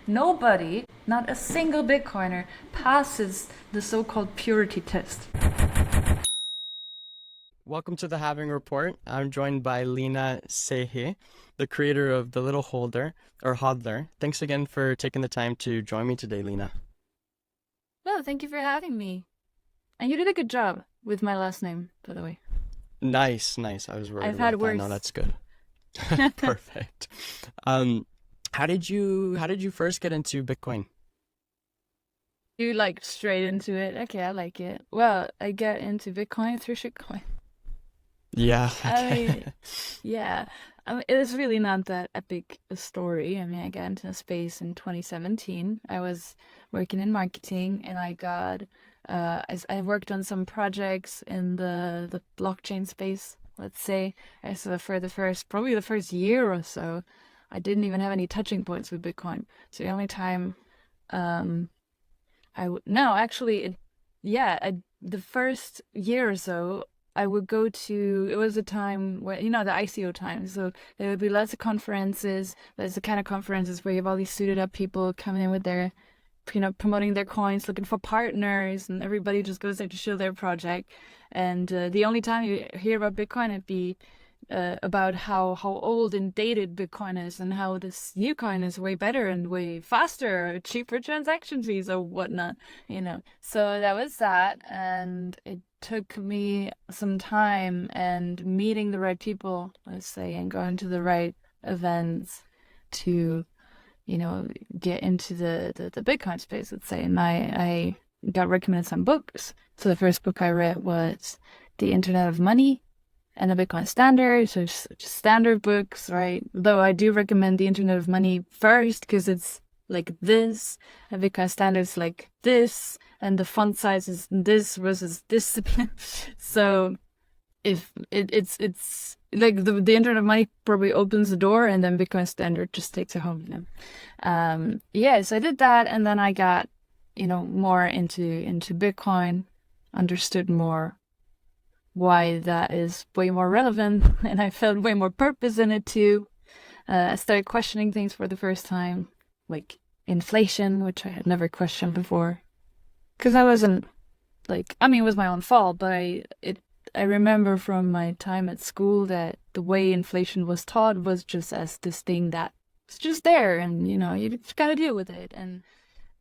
Nobody, not a single Bitcoiner, passes the so-called purity test. Welcome to the Halving Report. I'm joined by Lina Seiche, the creator of the Little Holder or Hodler. Thanks again for taking the time to join me today, Lina. Well, thank you for having me. And you did a good job with my last name, by the way. Nice. I was worried I've had about that. No, worse. that's good. Perfect. Um, how did you first get into Bitcoin? You like straight into it. Okay, I like it. Well, I get into Bitcoin through shitcoin. Yeah. I Okay. mean, yeah. I mean, it's really not that epic a story. I mean, I got into the space in 2017. I was working in marketing and I worked on some projects in the blockchain space, let's say. So for probably the first year or so, I didn't even have any touching points with Bitcoin. So the only time, um, no, actually, the first year or so, I would go to, it was a time where, the ICO time. So there would be lots of conferences. There's the kind of conferences where you have all these suited up people coming in with their, promoting their coins, looking for partners, and everybody just goes there to show their project. And the only time you hear about Bitcoin, it'd be about how old and dated Bitcoin is and how this new coin is way better and way faster, cheaper transaction fees or whatnot. So that was that, and it took me some time and meeting the right people, let's say, and going to the right events to, get into the Bitcoin space, let's say. And I got recommended some books. So the first book I read was The Internet of Money and the Bitcoin Standard, so just standard books, right? Though I do recommend the Internet of Money first because it's like this, and Bitcoin Standard is like this, and the font size is this versus this. So if it's like the Internet of Money probably opens the door, and then Bitcoin Standard just takes it home. Yeah, so I did that, and then I got more into Bitcoin, understood more why that is way more relevant, and I felt way more purpose in it too. I started questioning things for the first time, like inflation, which I had never questioned before, because I wasn't it was my own fault, but I remember from my time at school that the way inflation was taught was just as this thing that it's just there, and you just gotta deal with it. And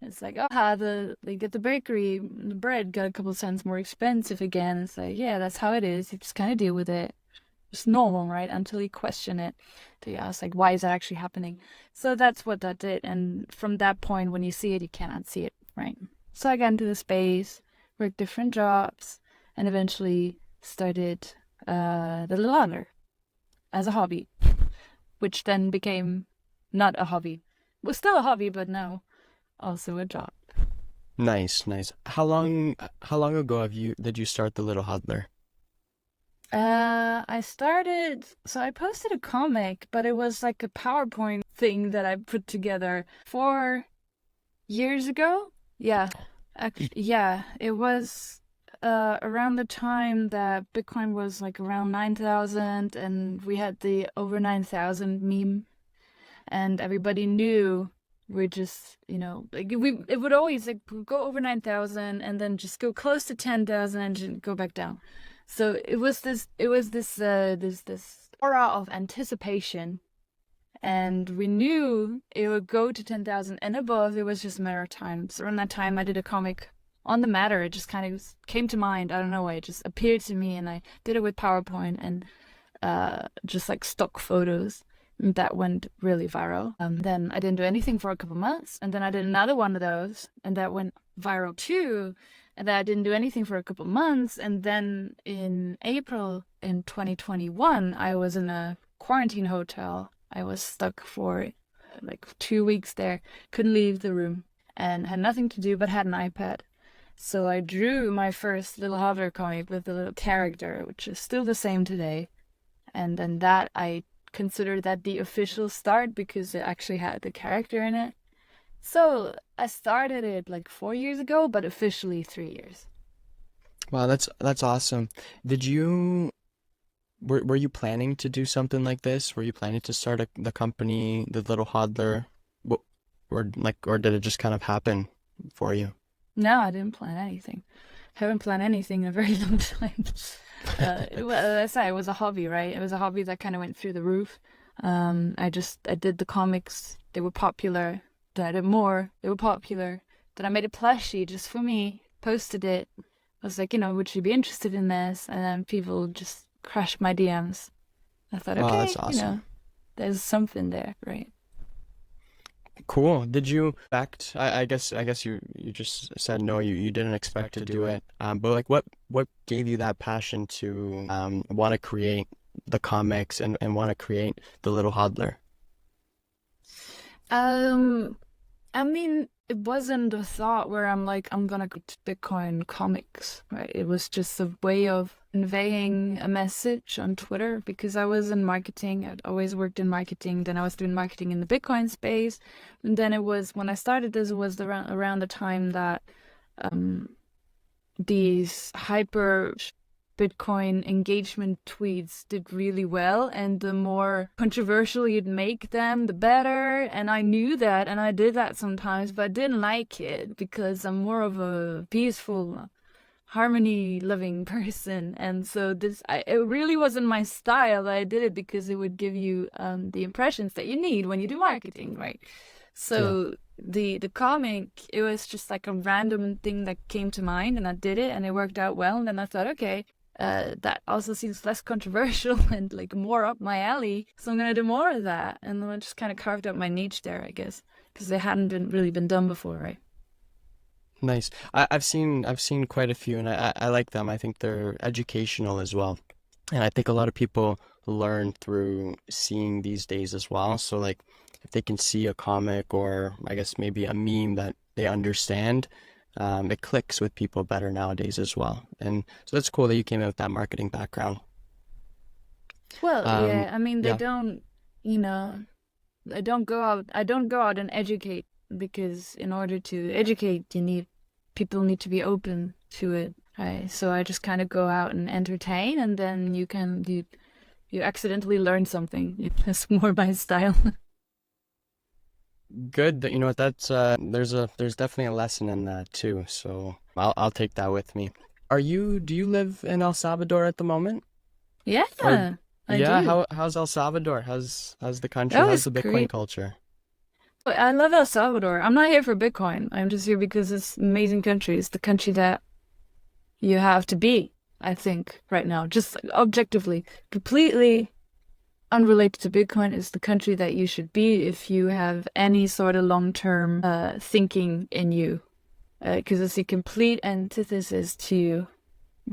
it's like, oh, the bakery, the bread got a couple cents more expensive again. It's like, yeah, that's how it is. You just kind of deal with it. It's normal, right? Until you question it. So yeah, it's like, why is that actually happening? So that's what that did. And from that point, when you see it, you cannot see it, right? So I got into the space, worked different jobs, and eventually started the Little Hodler as a hobby, which then became not a hobby. It was still a hobby, but now also a job. Nice. How long ago did you start the Little Hodler? I posted a comic, but it was like a PowerPoint thing that I put together 4 years ago. Yeah, yeah, it was around the time that Bitcoin was like around 9,000, and we had the over 9,000 meme, and everybody knew we're just, it would always like go over 9,000 and then just go close to 10,000 and just go back down. So this aura of anticipation, and we knew it would go to 10,000 and above. It was just a matter of time. So around that time, I did a comic on the matter. It just kind of came to mind. I don't know why. It just appeared to me, and I did it with PowerPoint and just like stock photos. That went really viral. Then I didn't do anything for a couple months, and then I did another one of those, and that went viral too. And then I didn't do anything for a couple months, and then in April in 2021, I was in a quarantine hotel. I was stuck for like 2 weeks there, couldn't leave the room, and had nothing to do but had an iPad. So I drew my first Little Hodler comic with the little character, which is still the same today. And then that I consider that the official start because it actually had the character in it. So I started it like 4 years ago, but officially 3 years. Wow, that's awesome. Did you were you planning to do something like this? Were you planning to start the company, the Little Hodler? What? or did it just kind of happen for you? No, I didn't plan anything. Haven't planned anything in a very long time. Well, as I say, it was a hobby, right? It was a hobby that kind of went through the roof. I did the comics. They were popular. Then I did more. They were popular. Then I made a plushie just for me. Posted it. I was like, would you be interested in this? And then people just crashed my DMs. I thought, Oh, okay, that's awesome. there's something there, right? Cool. Did you expect? I guess you just said no. You didn't expect to do it. But like, what gave you that passion to want to create the comics and want to create the Little Hodler? Um, I mean, it wasn't a thought where I'm like, I'm gonna go to Bitcoin comics, right? It was just a way of conveying a message on Twitter because I was in marketing. I'd always worked in marketing. Then I was doing marketing in the Bitcoin space. And then it was when I started this, it was around the time that um these hyper Bitcoin engagement tweets did really well, and the more controversial you'd make them, the better. And I knew that, and I did that sometimes, but I didn't like it because I'm more of a peaceful, harmony-loving person. And so it really wasn't my style. I did it because it would give you the impressions that you need when you do marketing, right? Yeah. So the comic, it was just like a random thing that came to mind, and I did it, and it worked out well. And then I thought, okay, that also seems less controversial and like more up my alley, so I'm gonna do more of that. And then I just kind of carved out my niche there, I guess, because they hadn't really been done before, right? Nice. I've seen quite a few, and I like them. I think they're educational as well, and I think a lot of people learn through seeing these days as well. So like, if they can see a comic or I guess maybe a meme that they understand, it clicks with people better nowadays as well. And so that's cool that you came in with that marketing background. Well, Um, yeah, I mean, they yeah. don't, you know, I don't go out and educate because in order to educate, people need to be open to it, right? So I just kind of go out and entertain, and then you accidentally learn something. It's more my style. Good. You know what? That's there's definitely a lesson in that too. So I'll take that with me. Do you live in El Salvador at the moment? Or Yeah, I yeah, do. how's El Salvador? How's the country? Oh, How's it's the Bitcoin great. culture? But I love El Salvador. I'm not here for Bitcoin. I'm just here because it's an amazing country. It's the country that you have to be, I think, right now. Just like, objectively, completely unrelated to Bitcoin is the country that you should be if you have any sort of long-term thinking in you. Because it's a complete antithesis to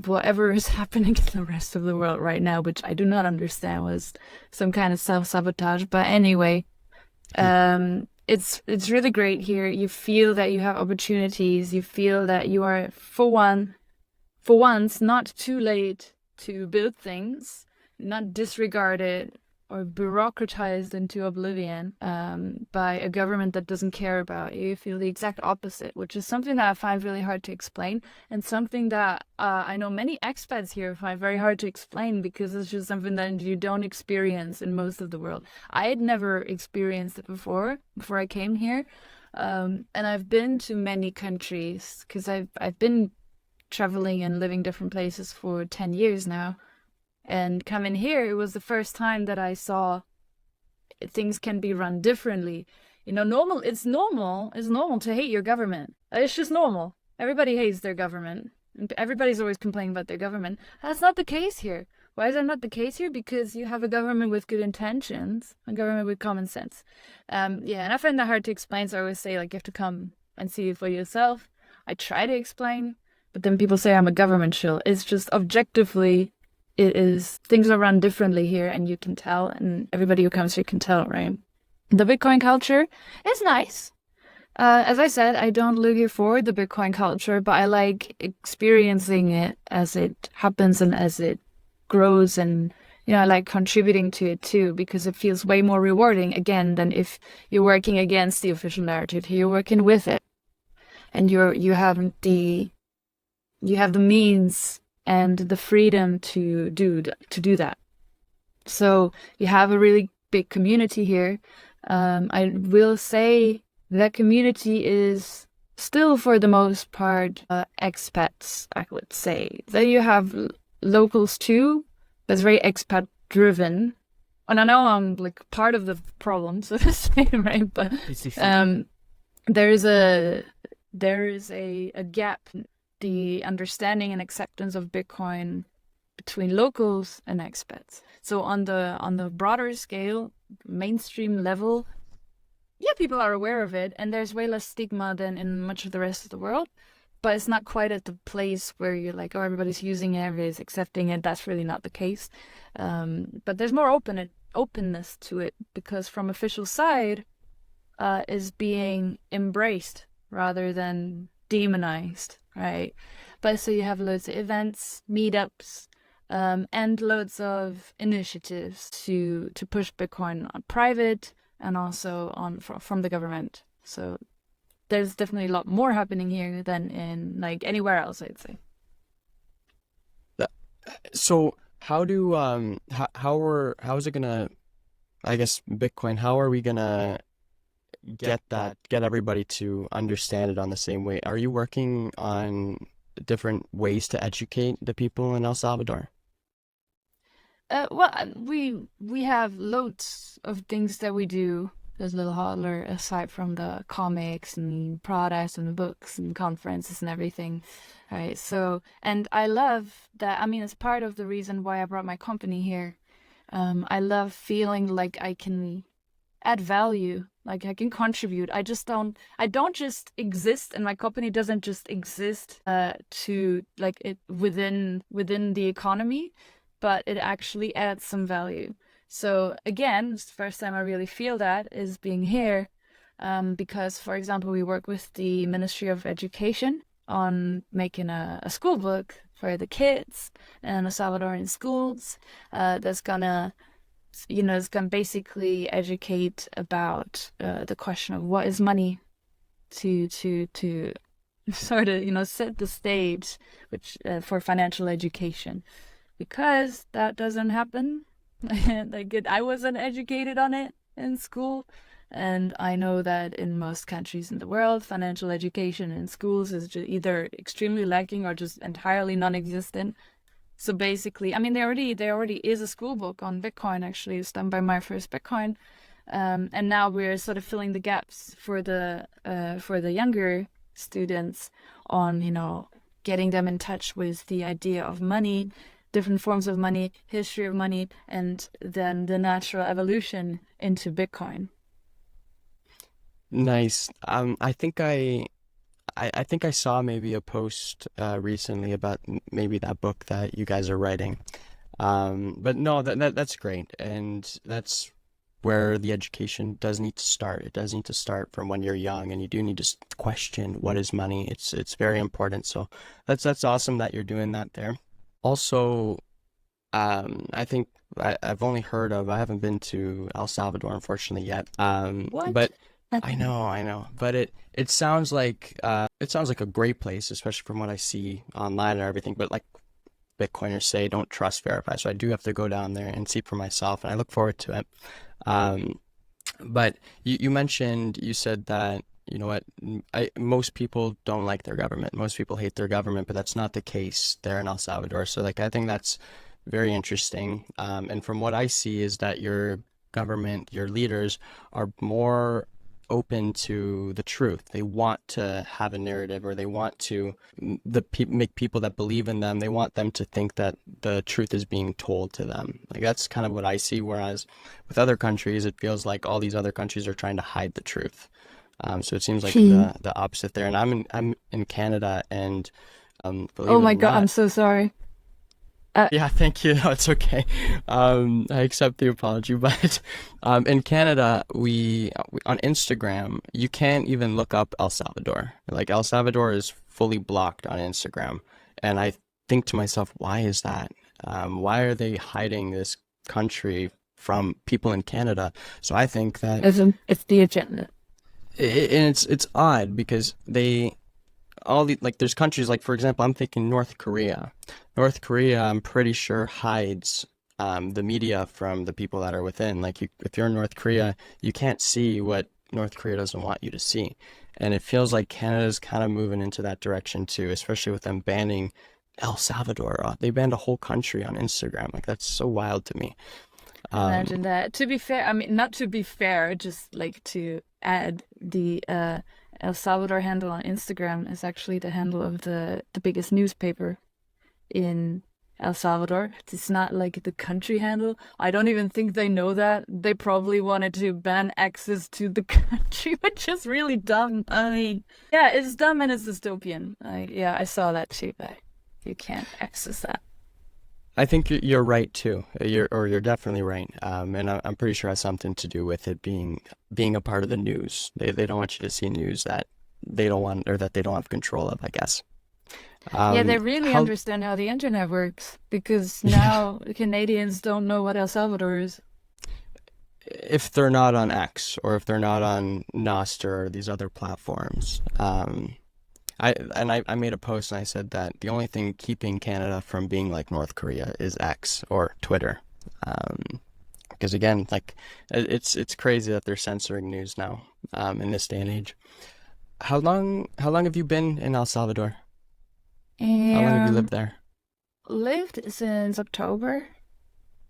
whatever is happening in the rest of the world right now, which I do not understand was some kind of self-sabotage. But anyway, it's really great here. You feel that you have opportunities. You feel that you are for once not too late to build things, not disregarded or bureaucratized into oblivion by a government that doesn't care about you. You feel the exact opposite, which is something that I find really hard to explain, and something that I know many expats here find very hard to explain because it's just something that you don't experience in most of the world. I had never experienced it before I came here. And I've been to many countries because I've been traveling and living different places for 10 years now. And coming here, it was the first time that I saw things can be run differently. It's normal to hate your government. It's just normal. Everybody hates their government. Everybody's always complaining about their government. That's not the case here. Why is that not the case here? Because you have a government with good intentions, a government with common sense. Yeah, and I find that hard to explain, so I always say, like, you have to come and see it for yourself. I try to explain, but then people say I'm a government shill. It's just objectively, it is, things are run differently here, and you can tell, and everybody who comes here can tell, right? The Bitcoin culture is nice. As I said, I don't live here for the Bitcoin culture, but I like experiencing it as it happens and as it grows, and I like contributing to it too because it feels way more rewarding again than if you're working against the official narrative. Here you're working with it, and you have the means and the freedom to do that. So you have a really big community here. I will say that community is still for the most part expats, I would say. Then you have locals too, that's very expat driven. And I know I'm like part of the problem, so to say, right? But Sí, sí, sí. um, there is a a gap in the understanding and acceptance of Bitcoin between locals and expats. So on the broader scale, mainstream level, yeah, people are aware of it, and there's way less stigma than in much of the rest of the world. But it's not quite at the place where you're like, oh, everybody's using it, everybody's accepting it. That's really not the case. But there's more openness to it because from official side, is being embraced rather than demonized, right? But so you have loads of events, meetups, and loads of initiatives to push Bitcoin on private and also on from the government. So there's definitely a lot more happening here than in like anywhere else, I'd say. That- So how is it gonna, I guess, Bitcoin, how are we gonna get everybody to understand it on the same way? Are you working on different ways to educate the people in El Salvador? We have loads of things that we do as Little Hodler, aside from the comics and products and books and conferences and everything, right? So, and I love that. I mean, it's part of the reason why I brought my company here. I love feeling like I can add value, like I can contribute. I don't just exist, and my company doesn't just exist to like it within the economy, but it actually adds some value. So again, it's the first time I really feel that is being here, because for example, we work with the Ministry of Education on making a school book for the kids in the Salvadorian schools, that's gonna it's going to basically educate about the question of what is money to sort of set the stage which for financial education because that doesn't happen. I wasn't educated on it in school, and I know that in most countries in the world financial education in schools is just either extremely lacking or just entirely non-existent. So basically, I mean, there already is a school book on Bitcoin. Actually, it's done by My First Bitcoin, and now we're sort of filling the gaps for the younger students on getting them in touch with the idea of money, different forms of money, history of money, and then the natural evolution into Bitcoin. Nice. I think I saw maybe a post recently about maybe that book that you guys are writing. But no, that's great, and that's where the education does need to start. It does need to start from when you're young, and you do need to question what is money. It's very important. So that's awesome that you're doing that there. Also, I think I've only heard of. I haven't been to El Salvador, unfortunately, yet. What? But I know, but it sounds like a great place, especially from what I see online and everything. But like Bitcoiners say, don't trust, verify. So I do have to go down there and see for myself, and I look forward to it. Um, but you mentioned, you said that, you know what, most people don't like their government. Most people hate their government, but that's not the case there in El Salvador. So like I think that's very interesting. And from what I see is that your government, your leaders are more open to the truth. They want to have a narrative, or they want to make people that believe in them, they want them to think that the truth is being told to them. Like that's kind of what I see. Whereas with other countries, it feels like all these other countries are trying to hide the truth. So it seems like Hmm. the opposite there. And I'm in Canada, and Oh believe it my or God, I'm not, so sorry. Uh, yeah, thank you. No, it's okay. I accept the apology, but in Canada, we on Instagram, you can't even look up El Salvador. Like El Salvador is fully blocked on Instagram, and I think to myself, why is that? Why are they hiding this country from people in Canada? So I think that, it's the agenda. and it's odd because they all the like there's countries like, for example, I'm thinking North Korea. North Korea, I'm pretty sure hides the media from the people that are within. Like if you're in North Korea, you can't see what North Korea doesn't want you to see. And it feels like Canada's kind of moving into that direction too, especially with them banning El Salvador. They banned a whole country on Instagram. Like that's so wild to me. Um, Imagine that. To be fair, I mean, not to be fair, just like to add the El Salvador handle on Instagram is actually the handle of the biggest newspaper in El Salvador. It's not like the country handle. I don't even think they know that. They probably wanted to ban access to the country, which is really dumb. I mean, yeah, it's dumb and it's dystopian. Yeah, I saw that too, but you can't access that. I think you're right too. You're definitely right. And I'm pretty sure it has something to do with it being a part of the news. They don't want you to see news that they don't want or that they don't have control of, I guess. Yeah, Um, they really how understand how the internet works because yeah, now Canadians don't know what El Salvador is. if they're not on X or if they're not on Nostr or these other platforms. I made a post and I said that the only thing keeping Canada from being like North Korea is X or Twitter. Um, because again, like it's crazy that they're censoring news now, in this day and age. How long have you been in El Salvador? How long have you lived And there? lived since October.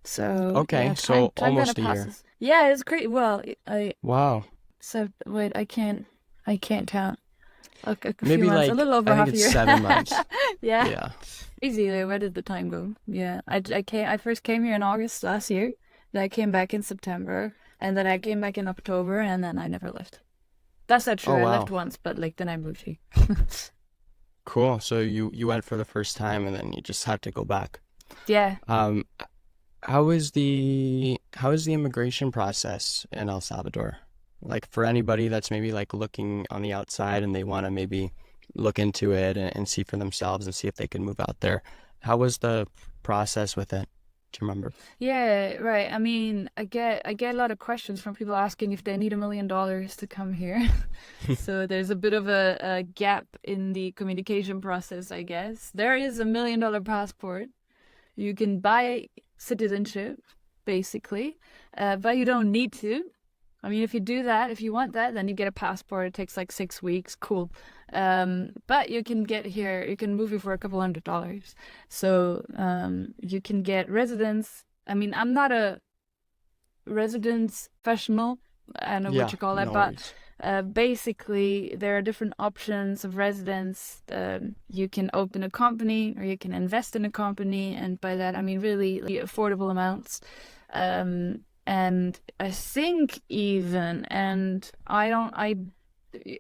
So Okay, yeah, time so time kind of almost a year. passes. Yeah, it's great. Well, I Wow. so wait, I can't count. A few Maybe months, a like little over I think half a it's year. 7 months. Yeah, Yeah. crazy. Like, where did the time go? Yeah, I first came here in August last year. Then I came back in September, and then I came back in October, and then I never left. That's not Oh true. I left wow. once, but like then I moved here. Cool. So you went for the first time and then you just had to go back. Yeah. Um, how is the immigration process in El Salvador? Like for anybody that's maybe like looking on the outside and they want to maybe look into it and see for themselves and see if they can move out there. How was the process with it? Do you remember? Yeah, right. I mean, I get a lot of questions from people asking if they need $1 million to come here. So there's a bit of a gap in the communication process, I guess. There is $1 million passport. You can buy citizenship, basically, but you don't need to. I mean, if you do that, if you want that, then you get a passport. It takes like 6 weeks. Cool. But you can get here, you can move here for a couple $100. So you can get residence. I mean, I'm not a residence professional. I don't know what Yeah, you call that, no but worries. basically, there are different options of residence. You can open a company or you can invest in a company, and by that I mean really affordable amounts. And I think even, and I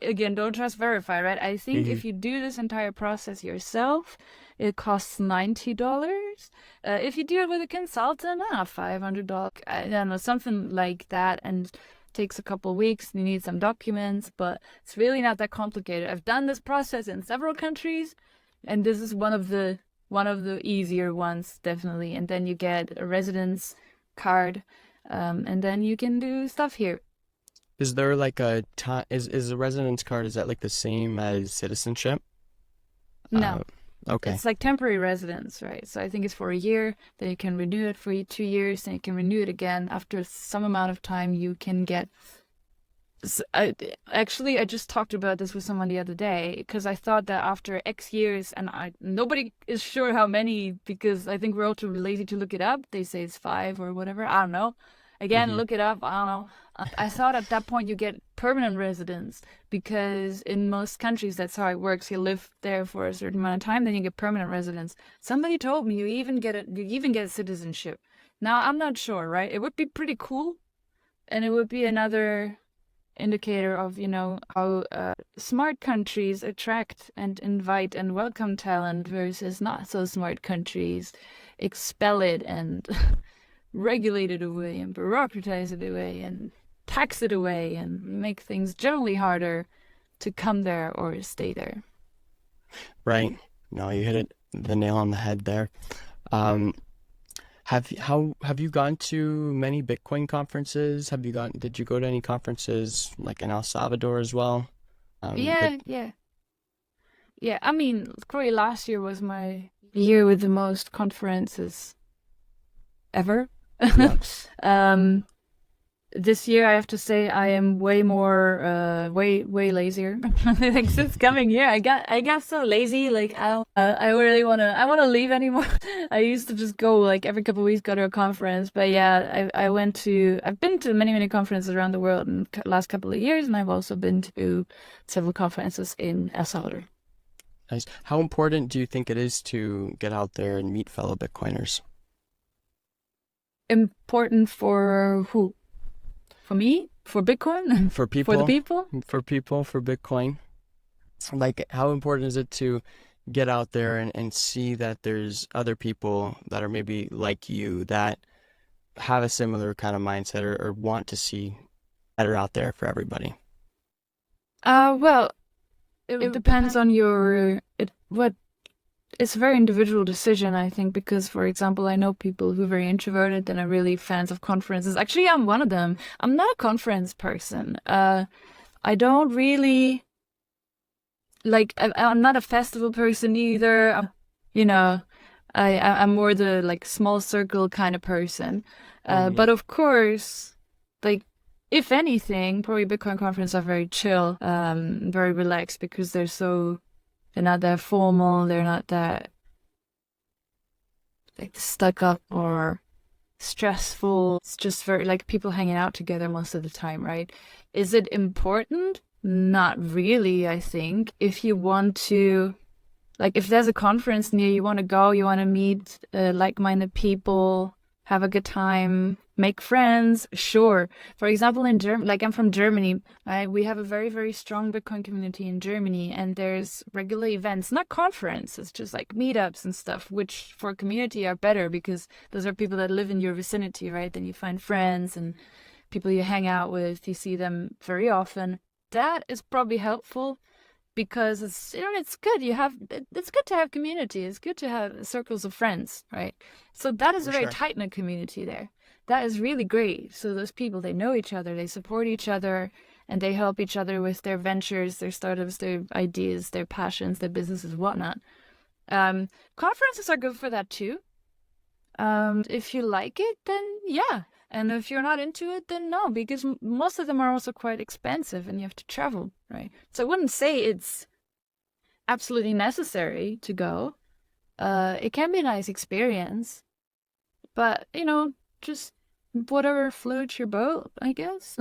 again don't trust verify, right? I think Hmm. if you do this entire process yourself, it costs $90. If you do it with a consultant, $500. I don't know, something like that, and takes a couple weeks. You need some documents, but it's really not that complicated. I've done this process in several countries, and this is one of the easier ones, definitely. And then you get a residence card, and then you can do stuff here. Is there like a time, is a residence card, is that like the same as citizenship? No, Uh, okay. it's like temporary residence, right? So I think it's for a year, then you can renew it for 2 years, then you can renew it again. After some amount of time, you can get. Actually, I just talked about this with someone the other day because I thought that after X years, and nobody is sure how many because I think we're all too lazy to look it up. They say it's five or whatever. I don't know. Again, Hmm. look it up. I don't know. I thought at that point you get permanent residence because in most countries that's how it works. You live there for a certain amount of time, then you get permanent residence. Somebody told me you even get citizenship. Now I'm not sure, right? It would be pretty cool, and it would be another indicator of how smart countries attract and invite and welcome talent versus not so smart countries expel it and regulate it away and bureaucratize it away and tax it away and make things generally harder to come there or stay there. Right. No, you hit the nail on the head there. Um, have you gone to many Bitcoin conferences? Did you go to any conferences like in El Salvador as well? But Yeah, yeah, yeah. I mean, probably last year was my year with the most conferences ever. yeah. um this year I have to say I am way more way lazier. Like since coming here, I got so lazy. Like I really I wanna leave anymore. I used to just go like every couple of weeks, go to a conference. But yeah, I've been to many conferences around the world in the last couple of years, and I've also been to several conferences in El Salvador. Nice. How important do you think it is to get out there and meet fellow Bitcoiners? Important for who? For me? For Bitcoin? For For the people, people? for Bitcoin. Like, how important is it to get out there and see that there's other people that are maybe like you that have a similar kind of mindset or want to see better out there for everybody? Well, it depends on what it's a very individual decision, I think, because for example, I know people who are very introverted and are really fans of conferences. Actually, I'm one of them. I'm not a conference person. I don't really like I'm not a festival person either. You know, I'm more the like small circle kind of person. Hmm. But of course, like if anything, probably Bitcoin conferences are very chill, very relaxed because they're not that formal, they're not that like stuck up or stressful. It's just very like people hanging out together most of the time, right? Is it important? Not really, I think. If you want to like if there's a conference near you want to go, you want to meet like-minded people, have a good time, make friends, sure. For example, in Germany, like I'm from Germany, we have a very strong Bitcoin community in Germany, and there's regular events, not conferences, just like meetups and stuff, which for a community are better because those are people that live in your vicinity, right? Then you find friends and people you hang out with, you see them very often. That is probably helpful because it's good it's good to have community, it's good to have circles of friends, right? So that is For a very sure. tight knit community there. That is really great. So those people, they know each other, they support each other, and they help each other with their ventures, their startups, their ideas, their passions, their businesses, whatnot. Conferences are good for that too. If you like it, then yeah. And if you're not into it, then no, because most of them are also quite expensive and you have to travel, right? So I wouldn't say it's absolutely necessary to go. It can be a nice experience, but just whatever floats your boat, I guess.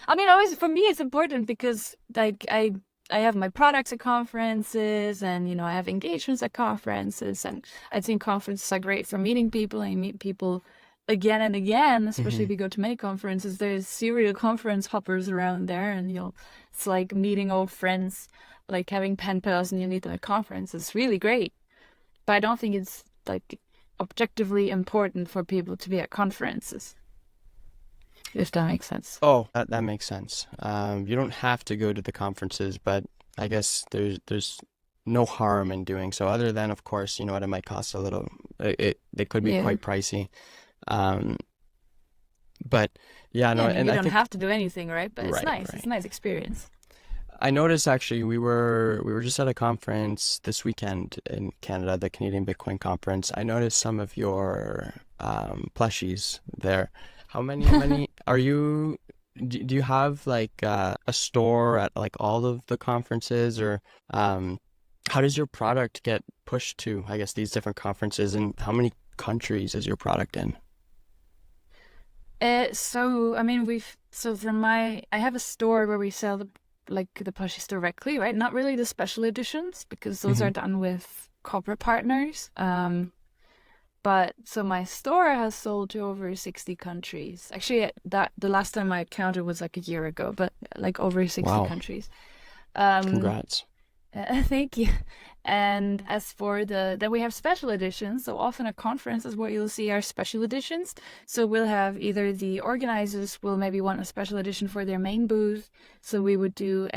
I mean, always for me, it's important because like I have my products at conferences, and I have engagements at conferences, and I think conferences are great for meeting people. I meet people again and again, especially Hmm. if you go to many conferences. There's serial conference hoppers around there, and it's like meeting old friends, like having pen pals, and you meet them at conference. It's really great, but I don't think it's like objectively important for people to be at conferences, if that makes sense. Oh, that makes sense. You don't have to go to the conferences, but I guess there's no harm in doing so, other than, of course, you know what, it might cost a little. They could be Yeah. quite pricey. Um, but yeah, Yeah, no, I mean, and you I don't think have to do anything, right? But it's right, nice. It's right. a nice experience. I noticed actually we were just at a conference this weekend in Canada, the Canadian Bitcoin conference. I noticed some of your plushies there. How many are you? Do you have like a store at like all of the conferences, or um, how does your product get pushed to, I guess, these different conferences, and how many countries is your product in? So I mean, I have a store where we sell the plushies directly, right? Not really the special editions because those Hmm. are done with corporate partners. But so my store has sold to over 60 countries. Actually, that the last time I counted was like a year ago, but like over 60 Wow, countries. Um, congrats. Thank you. And as for then we have special editions. So often at conferences, what you'll see are special editions. So we'll have either the organizers will maybe want a special edition for their main booth. So we would do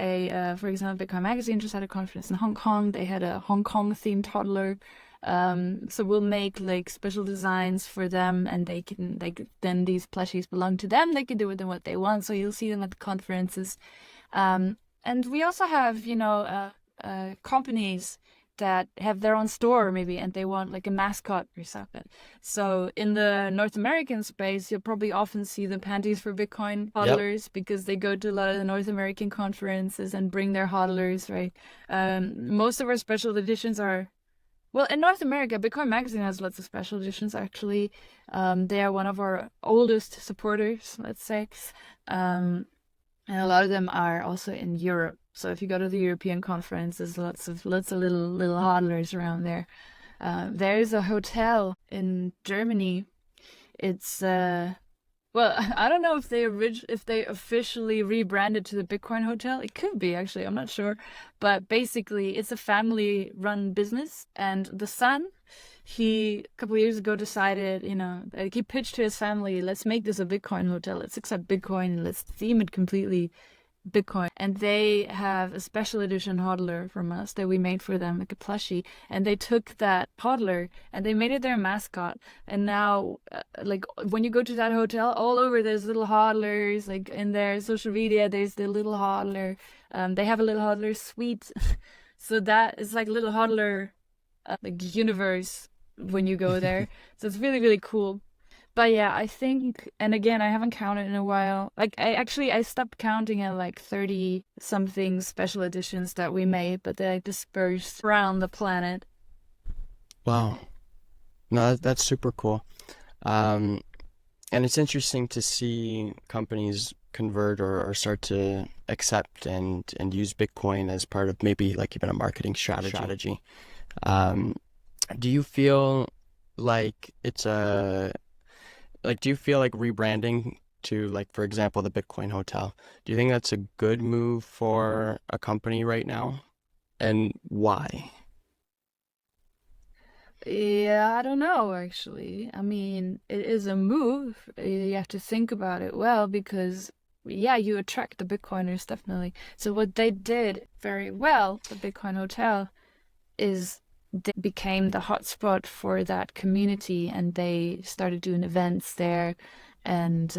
for example, Bitcoin Magazine just had a conference in Hong Kong. They had a Hong Kong themed hodler. So we'll make like special designs for them, and they can like then these plushies belong to them. They can do with them what they want. So you'll see them at the conferences. And we also have, companies that have their own store maybe, and they want like a mascot or something. So in the North American space, you'll probably often see the panties for Bitcoin Yep. hodlers because they go to a lot of the North American conferences and bring their hodlers, right? Most of our special editions are, well, in North America, Bitcoin Magazine has lots of special editions actually. They are one of our oldest supporters, let's say. And a lot of them are also in Europe. So if you go to the European conference, there's lots of little hodlers around there. There is a hotel in Germany. It's well, I don't know if if they officially rebranded to the Bitcoin Hotel. It could be actually, I'm not sure. But basically, it's a family-run business, and the son, he a couple of years ago decided, like he pitched to his family, let's make this a Bitcoin hotel. Let's accept Bitcoin and let's theme it completely Bitcoin. And they have a special edition hodler from us that we made for them, like a plushie. And they took that hodler and they made it their mascot. And now, like when you go to that hotel, all over there's little hodlers. Like in their social media, there's the little hodler. They have a little hodler suite. So that is like little hodler, like universe when you go there. So it's really, really cool. But yeah, I think, and again, I haven't counted in a while. Like I stopped counting at like 30 something special editions that we made, but they dispersed around the planet. Wow. No, that's super cool. Um, and it's interesting to see companies convert or start to accept and use Bitcoin as part of maybe like even a marketing strategy. Um, do you feel like it's a like do you feel like rebranding to like for example the Bitcoin Hotel? Do you think that's a good move for a company right now? And why? Yeah, I don't know actually. I mean, it is a move. You have to think about it well because yeah, you attract the Bitcoiners definitely. So what they did very well, the Bitcoin Hotel, is they became the hotspot for that community and they started doing events there and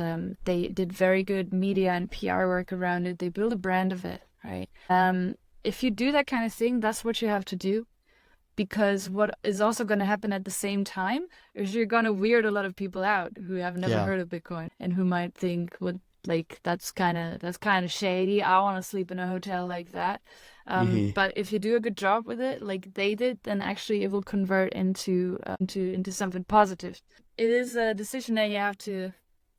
they did very good media and PR work around it. They built a brand of it, right? If you do that kind of thing, that's what you have to do because what is also going to happen at the same time is you're going to weird a lot of people out who have never Yeah. heard of Bitcoin and who might think what like that's kind of shady. I want to sleep in a hotel like that. Hmm. But if you do a good job with it, like they did, then actually it will convert into something positive. It is a decision that you have to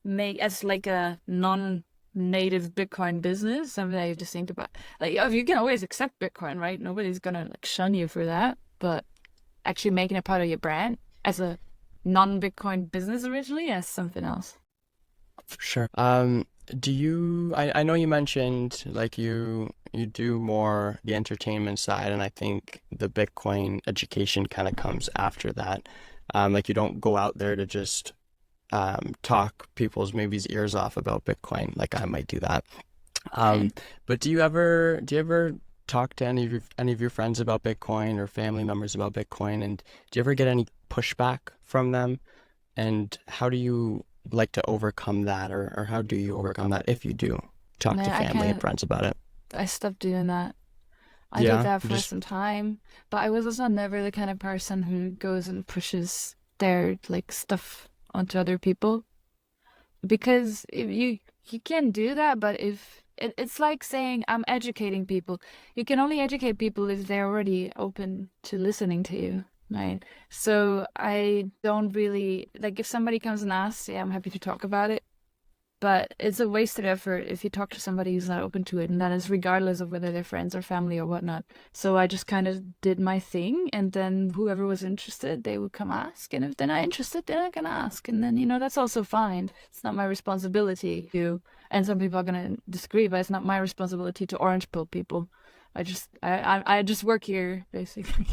make as like a non-native Bitcoin business, something that you have to think about. Like you can always accept Bitcoin, right? Nobody's gonna like shun you for that, but actually making it part of your brand as a non-Bitcoin business originally as something else. For sure. I know you mentioned like you do more the entertainment side, and I think the Bitcoin education kind of comes after that. Like you don't go out there to just talk people's maybe ears off about Bitcoin, like I might do that. Right. Um, but do you ever talk to any of your friends about Bitcoin or family members about Bitcoin, and do you ever get any pushback from them? And how do you like to overcome that, or how do you overcome that if you do talk to Man, family and friends about it? I stopped doing that. I did Yeah, that for just some time, but I was also never the kind of person who goes and pushes their like stuff onto other people because if you can do that, but if it's like saying I'm educating people. You can only educate people if they're already open to listening to you, right? So I don't really like if somebody comes and asks, yeah, I'm happy to talk about it. But it's a wasted effort if you talk to somebody who's not open to it, and that is regardless of whether they're friends or family or whatnot. So I just kind of did my thing, and then whoever was interested, they would come ask. And if they're not interested, they're not gonna ask. And then, that's also fine. It's not my responsibility to, and some people are gonna disagree, but it's not my responsibility to orange pill people. I just work here, basically.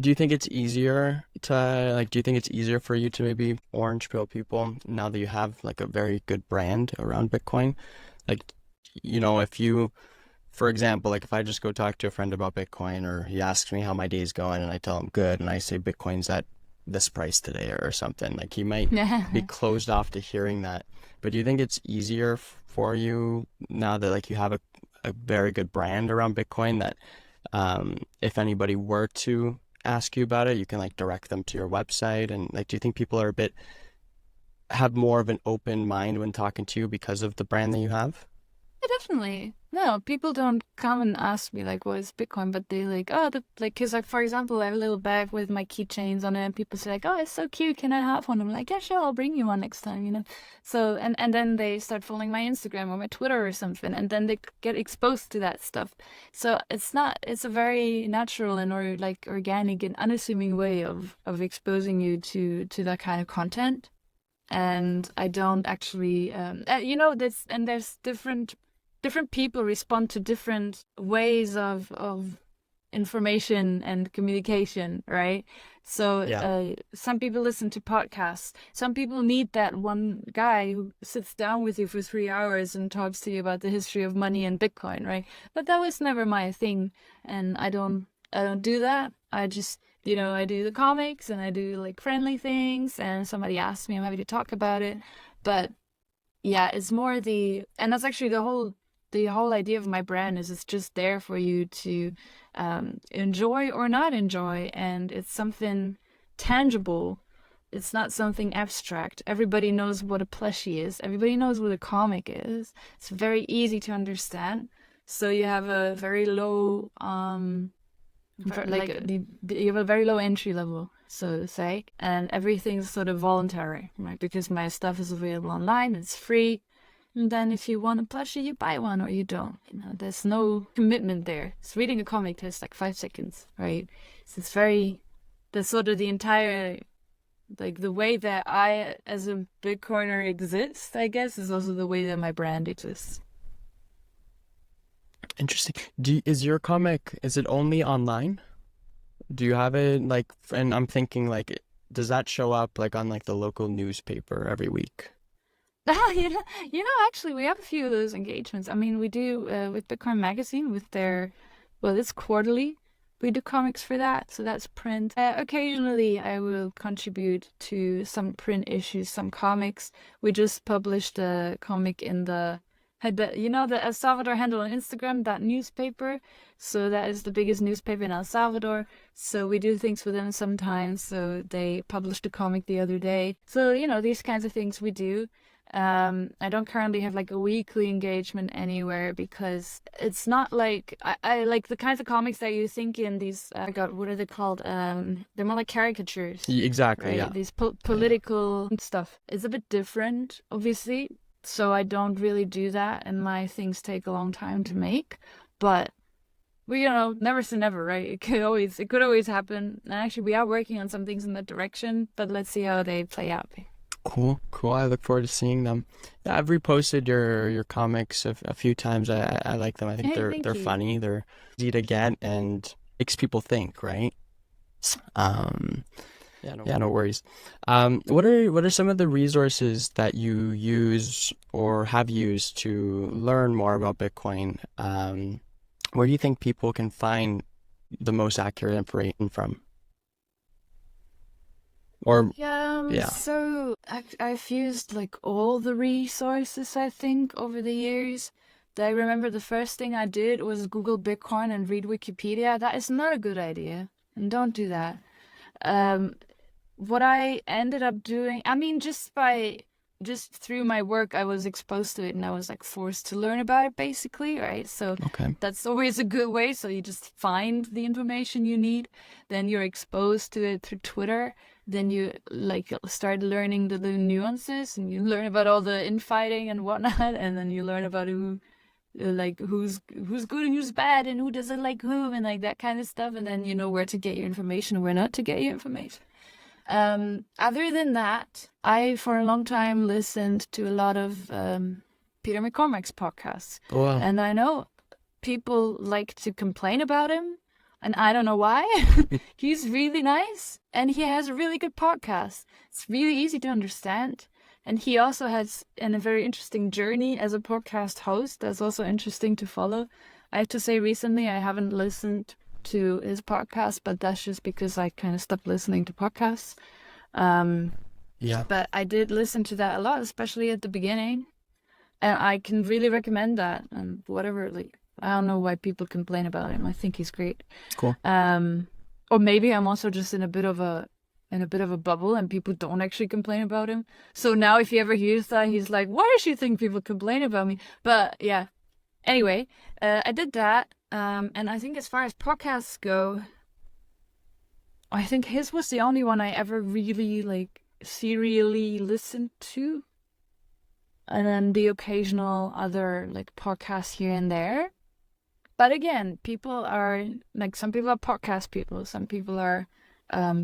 do you think it's easier to like do you think it's easier for you to maybe orange pill people now that you have like a very good brand around Bitcoin? Like, if you, for example, like if I just go talk to a friend about Bitcoin or he asks me how my day's going and I tell him good and I say Bitcoin's at this price today or something, like he might be Yeah. closed off to hearing that. But do you think it's easier for you now that like you have a very good brand around Bitcoin that if anybody were to ask you about it, you can like direct them to your website. And like, do you think people are a bit have more of an open mind when talking to you because of the brand that you have? Yeah, definitely. No, people don't come and ask me like, what is Bitcoin? But they like, oh, because like, for example, I have a little bag with my keychains on it, and people say like, oh, it's so cute. Can I have one? I'm like, yeah, sure, I'll bring you one next time, you know. So and then they start following my Instagram or my Twitter or something, and then they get exposed to that stuff. So it's a very natural and or like organic and unassuming way of exposing you to that kind of content. And I don't actually, there's different people respond to different ways of information and communication, right? So Yeah. some people listen to podcasts. Some people need that one guy who sits down with you for 3 hours and talks to you about the history of money and Bitcoin, right? But that was never my thing, and I don't do that. I just I do the comics and I do like friendly things, and somebody asks me, I'm happy to talk about it. But yeah, it's more and that's actually the whole idea of my brand is it's just there for you to enjoy or not enjoy, and it's something tangible. It's not something abstract. Everybody knows what a plushie is. Everybody knows what a comic is. It's very easy to understand. So you have a very low you have a very low entry level, so to say, and everything's sort of voluntary, right? Because my stuff is available online, it's free. And then if you want a plushie, you buy one or you don't. There's no commitment there. It's reading a comic takes like 5 seconds, right? So that's sort of the entire, like the way that I, as a Bitcoiner, exist, I guess, is also the way that my brand exists. Interesting. Is your comic, is it only online? Do you have it like, and I'm thinking like, does that show up like on like the local newspaper every week? Actually, we have a few of those engagements. I mean, we do with Bitcoin Magazine with well, it's quarterly. We do comics for that, so that's print. Occasionally, I will contribute to some print issues, some comics. We just published a comic in the El Salvador handle on Instagram, that newspaper. So that is the biggest newspaper in El Salvador. So we do things for them sometimes. So they published a comic the other day. So, these kinds of things we do. I don't currently have like a weekly engagement anywhere because it's not like I like the kinds of comics that you think in these God, what are they called? They're more like caricatures, Exactly, right? yeah. These Yeah. political stuff. It's a bit different, obviously. So I don't really do that, and my things take a long time to make. But never say never, right? It could always happen. And actually, we are working on some things in that direction, but let's see how they play out. Cool, cool. I look forward to seeing them. Yeah, I've reposted your comics a few times. I like them. I think Hey, they're thank you. funny. They're easy to get and makes people think, right? Um, yeah, no worries. What are some of the resources that you use or have used to learn more about Bitcoin? Where do you think people can find the most accurate information from? Or yeah, So I've used like all the resources, I think, over the years. I remember the first thing I did was Google Bitcoin and read Wikipedia. That is not a good idea, and don't do that. Um, what I ended up doing, I mean, just through my work, I was exposed to it and I was like forced to learn about it basically, right? So okay. that's always a good way. So you just find the information you need, then you're exposed to it through Twitter. Then you like start learning the little nuances, and you learn about all the infighting and whatnot, and then you learn about who's good and who's bad and who doesn't like whom and like that kind of stuff, and then you know where to get your information and where not to get your information. Other than that, I for a long time listened to a lot of Peter McCormack's podcasts, Oh, wow. and I know people like to complain about him, and I don't know why. He's really nice, and he has a really good podcast. It's really easy to understand. And he also has a very interesting journey as a podcast host that's also interesting to follow. I have to say, recently I haven't listened to his podcast, but that's just because I kind of stopped listening to podcasts. Um, Yeah. but I did listen to that a lot, especially at the beginning. And I can really recommend that. And whatever, like I don't know why people complain about him. I think he's great. Cool. Um, or maybe I'm also just in a bit of a bubble and people don't actually complain about him. So now if he ever hears that, he's like, why does she think people complain about me? But yeah. Anyway, I did that. And I think as far as podcasts go, I think his was the only one I ever really like serially listened to. And then the occasional other like podcasts here and there. But again, people are like, some people are podcast people, some people are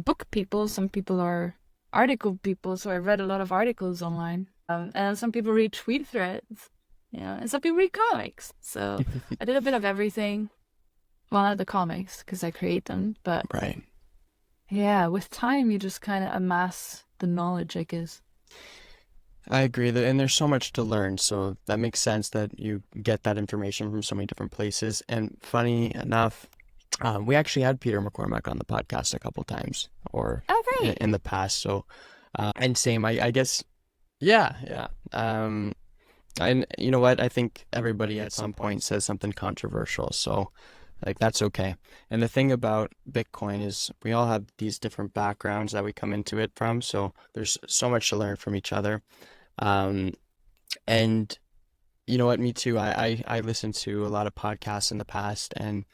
book people, some people are article people. So I read a lot of articles online. And some people read tweet threads, and some people read comics. So I did a bit of everything. Well, not the comics because I create them, but Right. yeah, with time you just kind of amass the knowledge, I guess. I agree that, and there's so much to learn, so that makes sense that you get that information from so many different places. And funny enough, we actually had Peter McCormack on the podcast a couple times, or Oh, great. in the past. So, and same, I guess, yeah, yeah. And you know what? I think everybody at some point says something controversial, so like that's okay. And the thing about Bitcoin is we all have these different backgrounds that we come into it from, so there's so much to learn from each other. Um, and you know what? Me too. I listened to a lot of podcasts in the past, and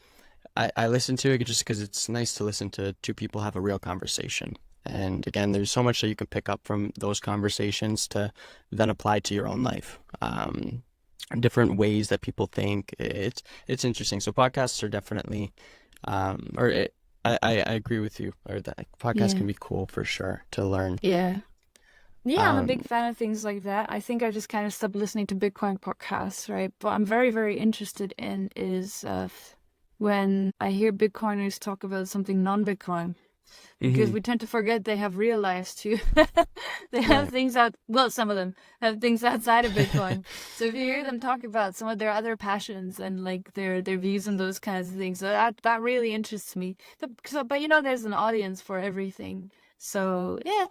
I listen to it just because it's nice to listen to two people have a real conversation. And again, there's so much that you can pick up from those conversations to then apply to your own life. Different ways that people think. It's interesting. So podcasts are definitely, or it, I agree with you, or that podcasts Yeah. can be cool for sure to learn. Yeah. Yeah, I'm a Um, big fan of things like that. I think I just kind of stopped listening to Bitcoin podcasts, right? But I'm very, very interested in is when I hear Bitcoiners talk about something non-Bitcoin, because mhm, we tend to forget they have real lives too. They have right. things out, well, some of them have things outside of Bitcoin. So if you hear them talk about some of their other passions and like their views on those kinds of things, so that really interests me. So, but there's an audience for everything. So yeah,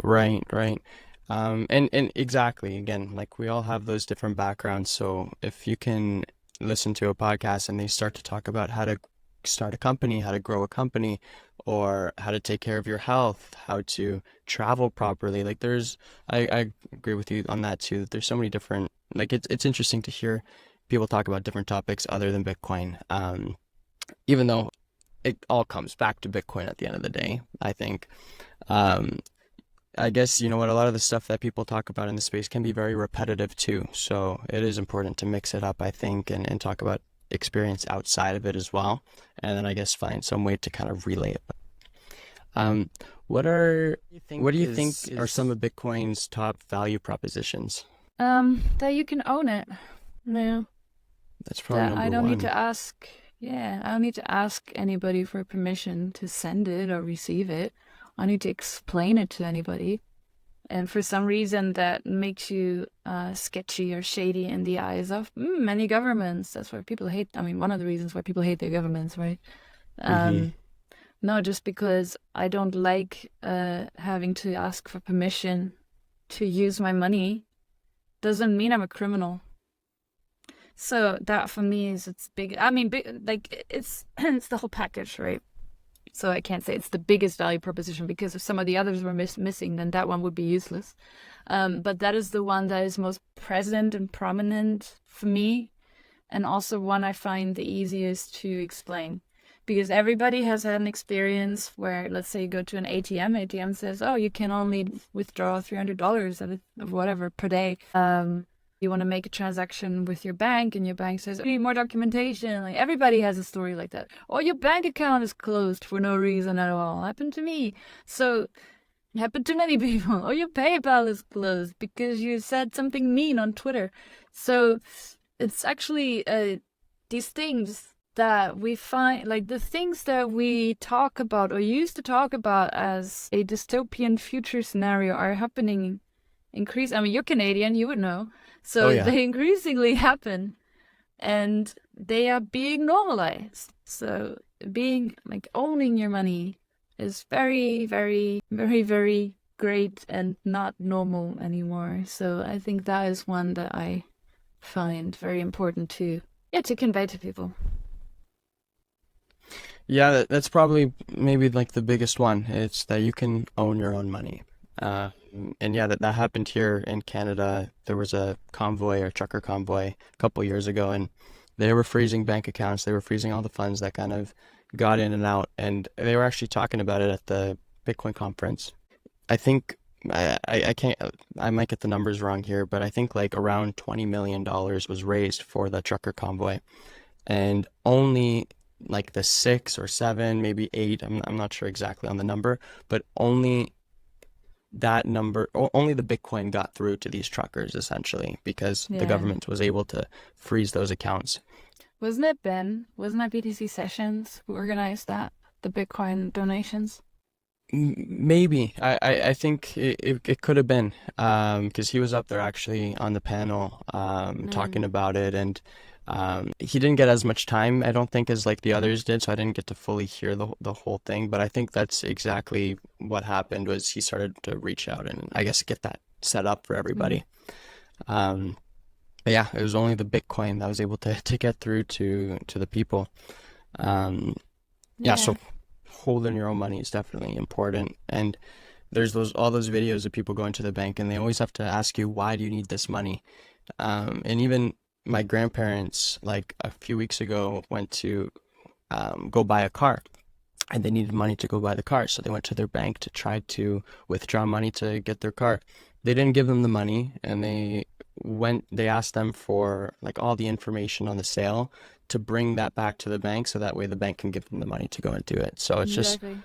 Right, right. And exactly, again, like we all have those different backgrounds. So if you can listen to a podcast and they start to talk about how to start a company, how to grow a company, or how to take care of your health, how to travel properly, like I agree with you on that too. That there's so many different, like it's interesting to hear people talk about different topics other than Bitcoin. Even though it all comes back to Bitcoin at the end of the day, I think. Um, I guess you know what, a lot of the stuff that people talk about in the space can be very repetitive too. So it is important to mix it up, I think, and talk about experience outside of it as well. And then I guess find some way to kind of relay it. Um, what are what do you think are some of Bitcoin's top value propositions? that you can own it. Yeah. That's probably That I number don't need one. to ask. Yeah, I don't need to ask anybody for permission to send it or receive it. I need to explain it to anybody. And for some reason, that makes you sketchy or shady in the eyes of many governments. That's why people hate. I mean, one of the reasons why people hate their governments, right? Mm-hmm. Um, no, just because I don't like having to ask for permission to use my money doesn't mean I'm a criminal. So that for me is it's big. I mean, big, like it's it's the whole package, right? So I can't say it's the biggest value proposition because if some of the others were missing, then that one would be useless. But that is the one that is most present and prominent for me, and also one I find the easiest to explain. Because everybody has had an experience where, let's say, you go to an ATM, ATM says, oh, you can only withdraw $300 of whatever per day. You want to make a transaction with your bank, and your bank says, we need more documentation. Like everybody has a story like that. Or your bank account is closed for no reason at all. Happened to me. So it happened to many people. Or your PayPal is closed because you said something mean on Twitter. So it's actually these things that we find, like the things that we talk about or used to talk about as a dystopian future scenario are happening increase. I mean, you're Canadian, you would know. Oh So yeah. they increasingly happen and they are being normalized. So being like owning your money is very, very, very, very great and not normal anymore. So I think that is one that I find very important to, yeah, to convey to people. Yeah, that's probably maybe like the biggest one. It's that you can own your own money. Uh, and yeah, that happened here in Canada. There was a convoy or trucker convoy a couple years ago, and they were freezing bank accounts. They were freezing all the funds that kind of got in and out. And they were actually talking about it at the Bitcoin conference. I think I can't, I might get the numbers wrong here, but I think like around $20 million was raised for the trucker convoy, and only like the six or seven, maybe eight, I'm not sure exactly on the number, but only that number, only the Bitcoin got through to these truckers essentially because the Yeah. government was able to freeze those accounts. Wasn't it Ben? Wasn't that BTC Sessions who organized that? The Bitcoin donations? Maybe I think it could have been because he was up there actually on the panel talking Mm. about it, and he didn't get as much time I don't think as like the others did, so I didn't get to fully hear the whole thing, but I think that's exactly what happened was he started to reach out and I guess get that set up for Mm. everybody. um but yeah, it was only the Bitcoin that was able to get through to the people. um yeah, Yeah. so holding your own money is definitely important. And there's those all those videos of people going to the bank and they always have to ask you, why do you need this money? And even my grandparents, like a few weeks ago, went to go buy a car, and they needed money to go buy the car. So they went to their bank to try to withdraw money to get their car. They didn't give them the money, and they asked them for like all the information on the sale to bring that back to the bank so that way the bank can give them the money to go and do it. So it's just, Exactly.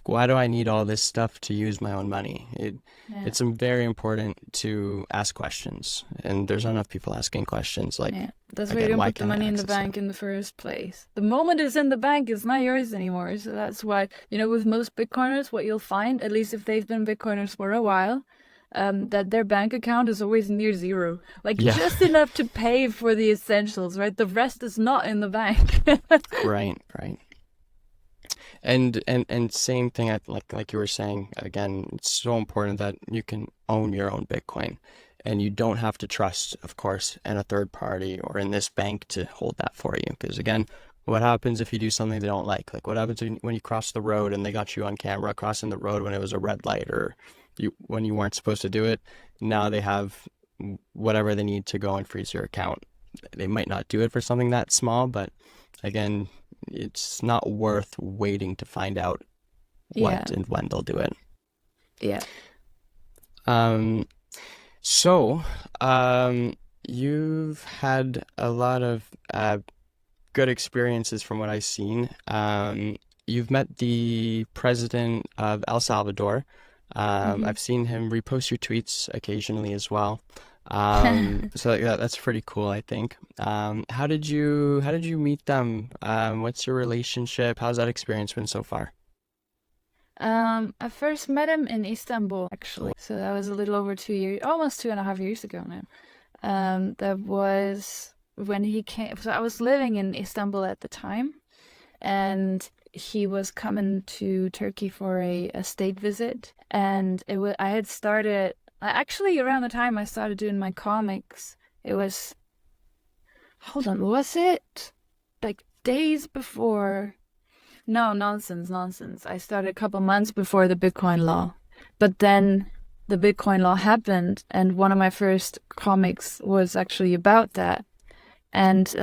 why do I need all this stuff to use my own money? Yeah. It's very important to ask questions, and there's not enough people asking questions. Like, Yeah. That's why you again, don't why put the can't I money in the access it? bank in the first place. The moment it's in the bank, it's not yours anymore. So that's why, with most Bitcoiners, what you'll find, at least if they've been Bitcoiners for a while, that their bank account is always near zero. Like Yeah, just enough to pay for the essentials, right? The rest is not in the bank. right, right. And same thing, like you were saying, again, it's so important that you can own your own Bitcoin, and you don't have to trust, of course, in a third party or in this bank to hold that for you. Because again, what happens if you do something they don't like? Like what happens when you cross the road and they got you on camera crossing the road when it was a red light, or when you weren't supposed to do it? Now they have whatever they need to go and freeze your account. They might not do it for something that small, but again, it's not worth waiting to find out Yeah. what and when they'll do it. Yeah. Um, so, um, you've had a lot of good experiences from what I've seen. You've met the president of El Salvador. Hmm. I've seen him repost your tweets occasionally as well. So yeah, that's pretty cool, I think. How did you meet them? What's your relationship? How's that experience been so far? I first met him in Istanbul, actually. So that was a little over 2 years, almost 2.5 years ago now. That was when he came. So I was living in Istanbul at the time, and he was coming to Turkey for a state visit. And I had started, actually, around the time I started doing my comics, it was, hold on, was it like days before? No, nonsense, nonsense. I started a couple months before the Bitcoin law. But then the Bitcoin law happened, and one of my first comics was actually about that. And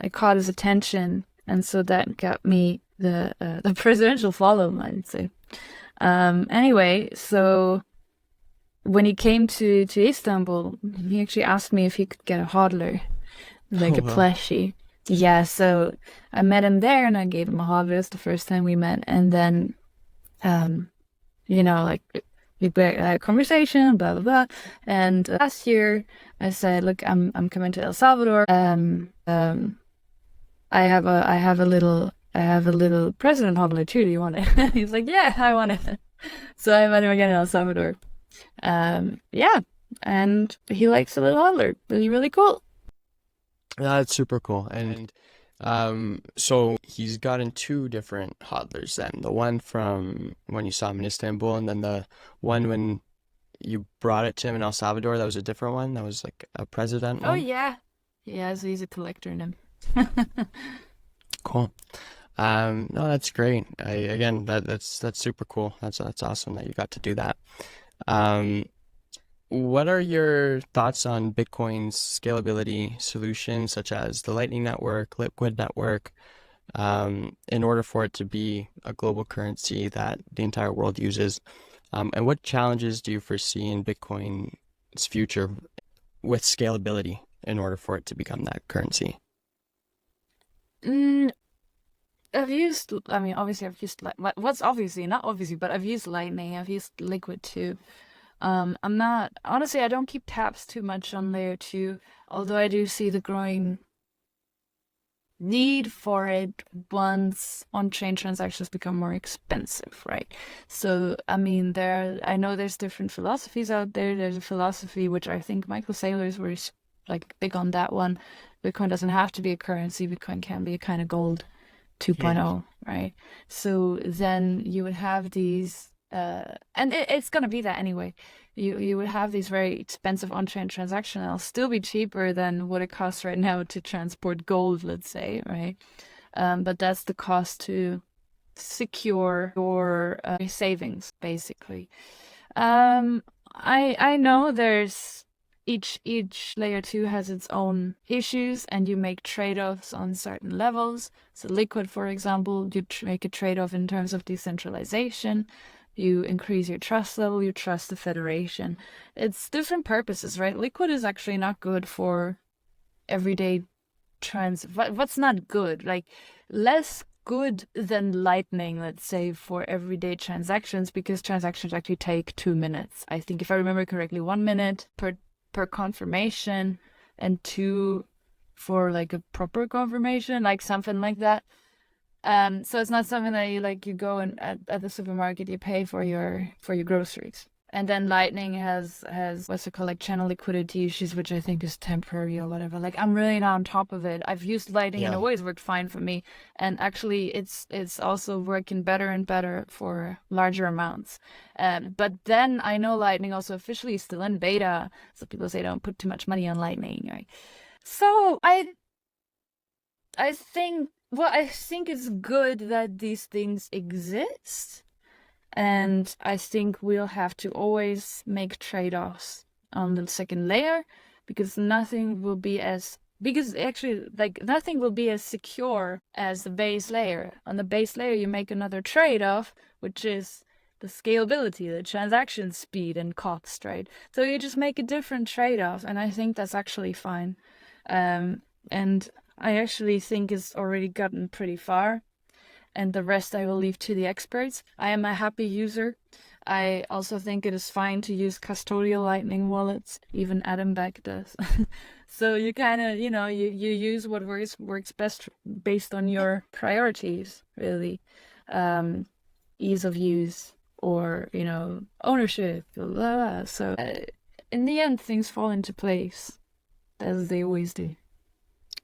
it caught his attention, and so that got me the presidential follow, I'd say. Anyway, so when he came to Istanbul, he actually asked me if he could get a hodler, like Oh a well. plushie. Yeah, so I met him there and I gave him a hodler. It's the first time we met. And then, um, like we had a conversation, blah blah blah. And last year, I said, "Look, I'm coming to El Salvador. I have a little president hodler too. Do you want it?" He's like, "Yeah, I want it." So I met him again in El Salvador. Yeah, and he likes the little hodler. Really, really cool. That's super cool. And so he's gotten two different hodlers then. The one from when you saw him in Istanbul, and then the one when you brought it to him in El Salvador, that was a different one. That was like a president Oh one. yeah. Yeah, it's easy to lecture them. Cool. No, that's great. Again, that's super cool. That's awesome that you got to do that. Um, what are your thoughts on Bitcoin's scalability solutions, such as the Lightning Network, Liquid Network, in order for it to be a global currency that the entire world uses? And what challenges do you foresee in Bitcoin's future with scalability in order for it to become that currency? Mm, I mean, obviously I've used, what's obviously, not obviously, but I've used Lightning, I've used Liquid too. I'm not, honestly, I don't keep tabs too much on layer two, although I do see the growing need for it once on-chain transactions become more expensive, right? So, I mean, I know there's different philosophies out there. There's a philosophy which I think Michael Saylor's were like big on that one. Bitcoin doesn't have to be a currency. Bitcoin can be a kind of gold Yeah. 2.0, right? So then you would have these, and it's gonna be that anyway. You would have these very expensive on-chain transactions. It'll still be cheaper than what it costs right now to transport gold, let's say, right? But that's the cost to secure your savings, basically. I know there's each layer two has its own issues, and you make trade-offs on certain levels. So Liquid, for example, you make a trade-off in terms of decentralization. You increase your trust level, you trust the federation. It's different purposes, right? Liquid is actually not good for everyday what's not good? Like less good than Lightning, let's say, for everyday transactions, because transactions actually take 2 minutes. I think if I remember correctly, 1 minute per confirmation and two for like a proper confirmation, like something like that. So it's not something that you go and at the supermarket you pay for your groceries. And then Lightning has what's it called, like channel liquidity issues, which I think is temporary or whatever. Like I'm really not on top of it. I've used Lightning and it Yeah. always worked fine for me. And actually it's also working better and better for larger amounts. But then I know Lightning also officially is still in beta. So people say don't put too much money on Lightning, right? So I think it's good that these things exist, and I think we'll have to always make trade-offs on the second layer because actually like nothing will be as secure as the base layer. On the base layer you make another trade-off, which is the scalability, the transaction speed and cost, right? So you just make a different trade-off, and I think that's actually fine. And I actually think it's already gotten pretty far, and the rest I will leave to the experts. I am a happy user. I also think it is fine to use custodial Lightning wallets. Even Adam Beck does. So you kind of, you use what works best based on your priorities, really. Um, Ease of use or, ownership. Blah, blah, blah. So in the end, things fall into place as they always do.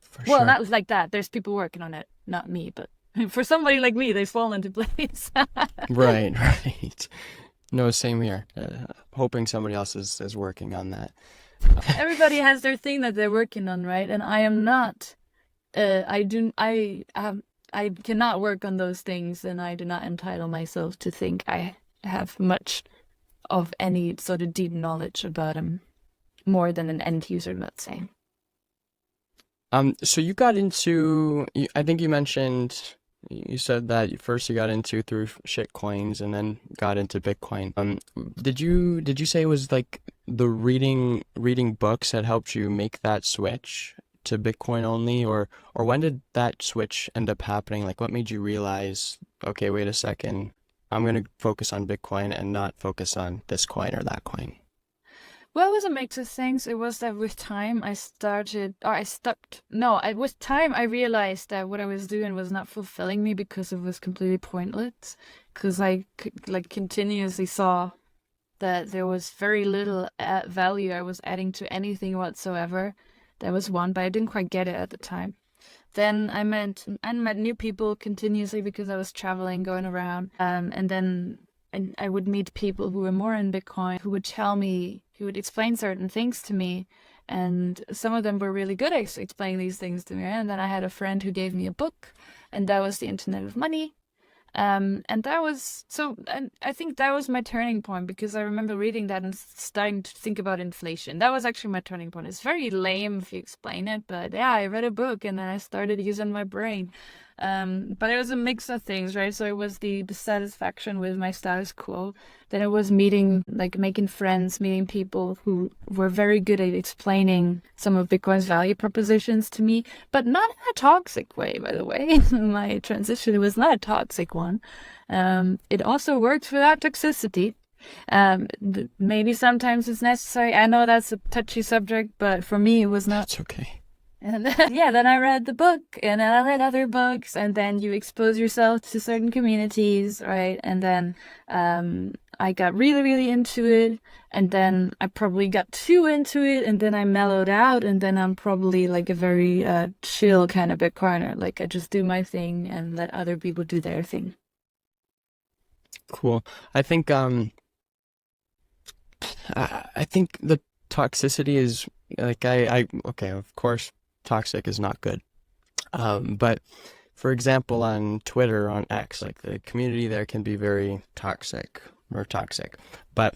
For Well, sure. not like that. There's people working on it, not me, but for somebody like me, they fall into place. Right, right. No, same here. Hoping somebody else is working on that. Everybody has their thing that they're working on, right? And I am not. I cannot work on those things, and I do not entitle myself to think I have much of any sort of deep knowledge about them, more than an end user, let's say. So you got into, I think you mentioned, you said that first you got into through shit coins and then got into Bitcoin. Did you say it was like the reading books that helped you make that switch to Bitcoin only, or when did that switch end up happening? Like what made you realize, okay, wait a second, I'm gonna focus on Bitcoin and not focus on this coin or that coin? Well, it was a mix of things. It was that with time I started, or I stopped. No, with time I realized that what I was doing was not fulfilling me because it was completely pointless. Because like continuously saw that there was very little value I was adding to anything whatsoever. That was one, but I didn't quite get it at the time. Then I met new people continuously because I was traveling, going around, and then I would meet people who were more in Bitcoin, who would tell me, who would explain certain things to me, And some of them were really good at explaining these things to me. And then I had a friend who gave me a book, and that was The Internet of Money. And that was so, and I think that was my turning point, because I remember reading that and starting to think about inflation. That was actually my turning point. It's very lame if you explain it, but yeah, I read a book and then I started using my brain. But it was a mix of things, right? So it was the dissatisfaction with my status quo. Then it was meeting, like making friends, meeting people who were very good at explaining some of Bitcoin's value propositions to me, but not in a toxic way, by the way. My transition, it was not a toxic one. It also works without toxicity. Maybe sometimes it's necessary. I know that's a touchy subject, but for me, it was not. It's okay. And then, yeah, then I read the book, and then I read other books, and then you expose yourself to certain communities, right? And then I got really, really into it, and then I probably got too into it, and then I mellowed out, and then I'm probably like a very chill kind of Bitcoiner. Like I just do my thing and let other people do their thing. Cool. I think I think the toxicity is like I okay, of course toxic is not good. But for example, on Twitter, on X, like the community there can be very toxic or toxic. But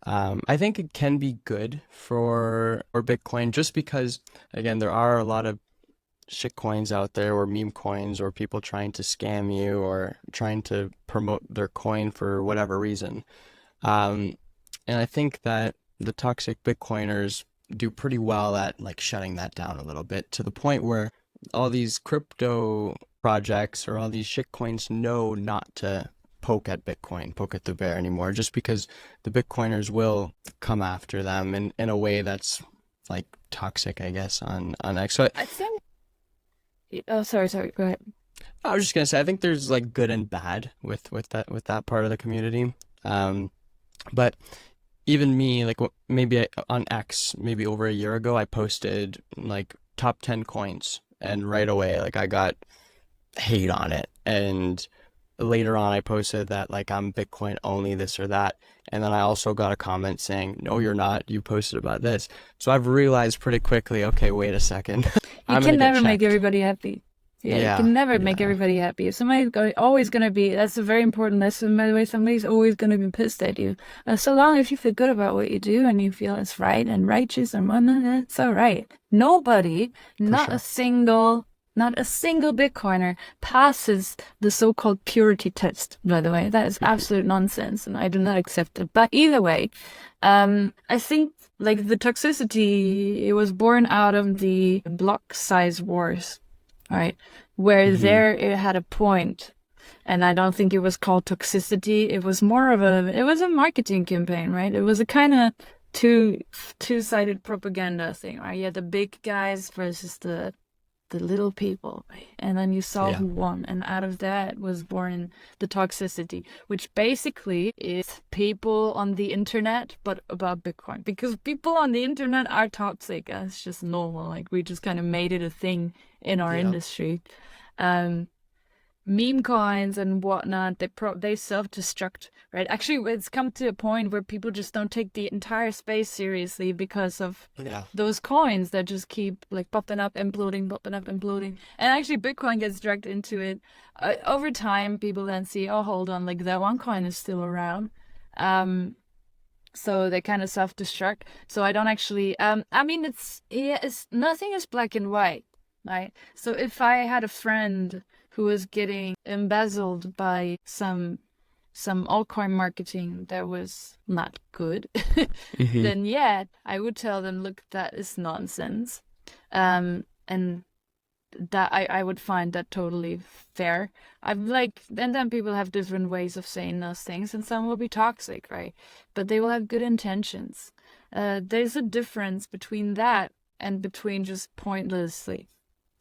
I think it can be good for Bitcoin, just because again there are a lot of shit coins out there, or meme coins, or people trying to scam you or trying to promote their coin for whatever reason. Um, and I think that the toxic Bitcoiners do pretty well at like shutting that down a little bit, to the point where all these crypto projects or all these shit coins know not to poke at Bitcoin, poke at the bear anymore, just because the Bitcoiners will come after them in a way that's like toxic, I guess, on X. So I think. Oh, sorry. Go ahead. I was just gonna say, I think there's like good and bad with that part of the community. But even me, like maybe on X, maybe over a year ago, I posted like top 10 coins, and right away, like I got hate on it. And later on, I posted that like I'm Bitcoin only, this or that. And then I also got a comment saying, no, you're not. You posted about this. So I've realized pretty quickly, okay, wait a second. You I'm gonna can get never make checked. everybody happy. Yeah, you Yeah, can never make yeah, everybody happy. If somebody's always going to be, that's a very important lesson, by the way, somebody's always going to be pissed at you. So long as you feel good about what you do and you feel it's right and righteous and whatnot, it's all right. Nobody, for not a sure. single, not a single Bitcoiner passes the so-called purity test, by the way. That is absolute nonsense, and I do not accept it. But either way, I think like the toxicity, it was born out of the block size wars, right? Where Hmm. there it had a point, and I don't think it was called toxicity. It was more of it was a marketing campaign, right? It was a kind of two-sided propaganda thing, right? Yeah, the big guys versus the little people, right? And then you saw Yeah. who won, and out of that was born the toxicity, which basically is people on the internet, but about Bitcoin, because people on the internet are toxic. That's just normal. Like we just kind of made it a thing in our Yeah. industry. Um, Meme coins and whatnot, they self-destruct, right? Actually, it's come to a point where people just don't take the entire space seriously because of Yeah. those coins that just keep like popping up, imploding, popping up, imploding. And actually, Bitcoin gets dragged into it. Over time, people then see, oh, hold on, like that one coin is still around. Um, so they kind of self-destruct. So I don't actually, I mean, it's nothing is black and white, right? So if I had a friend who was getting embezzled by some altcoin marketing that was not good, Hmm. then yeah, I would tell them, look, that is nonsense. And that I would find that totally fair. I'm like, and then people have different ways of saying those things, and some will be toxic, right? But they will have good intentions. There's a difference between that and between just pointlessly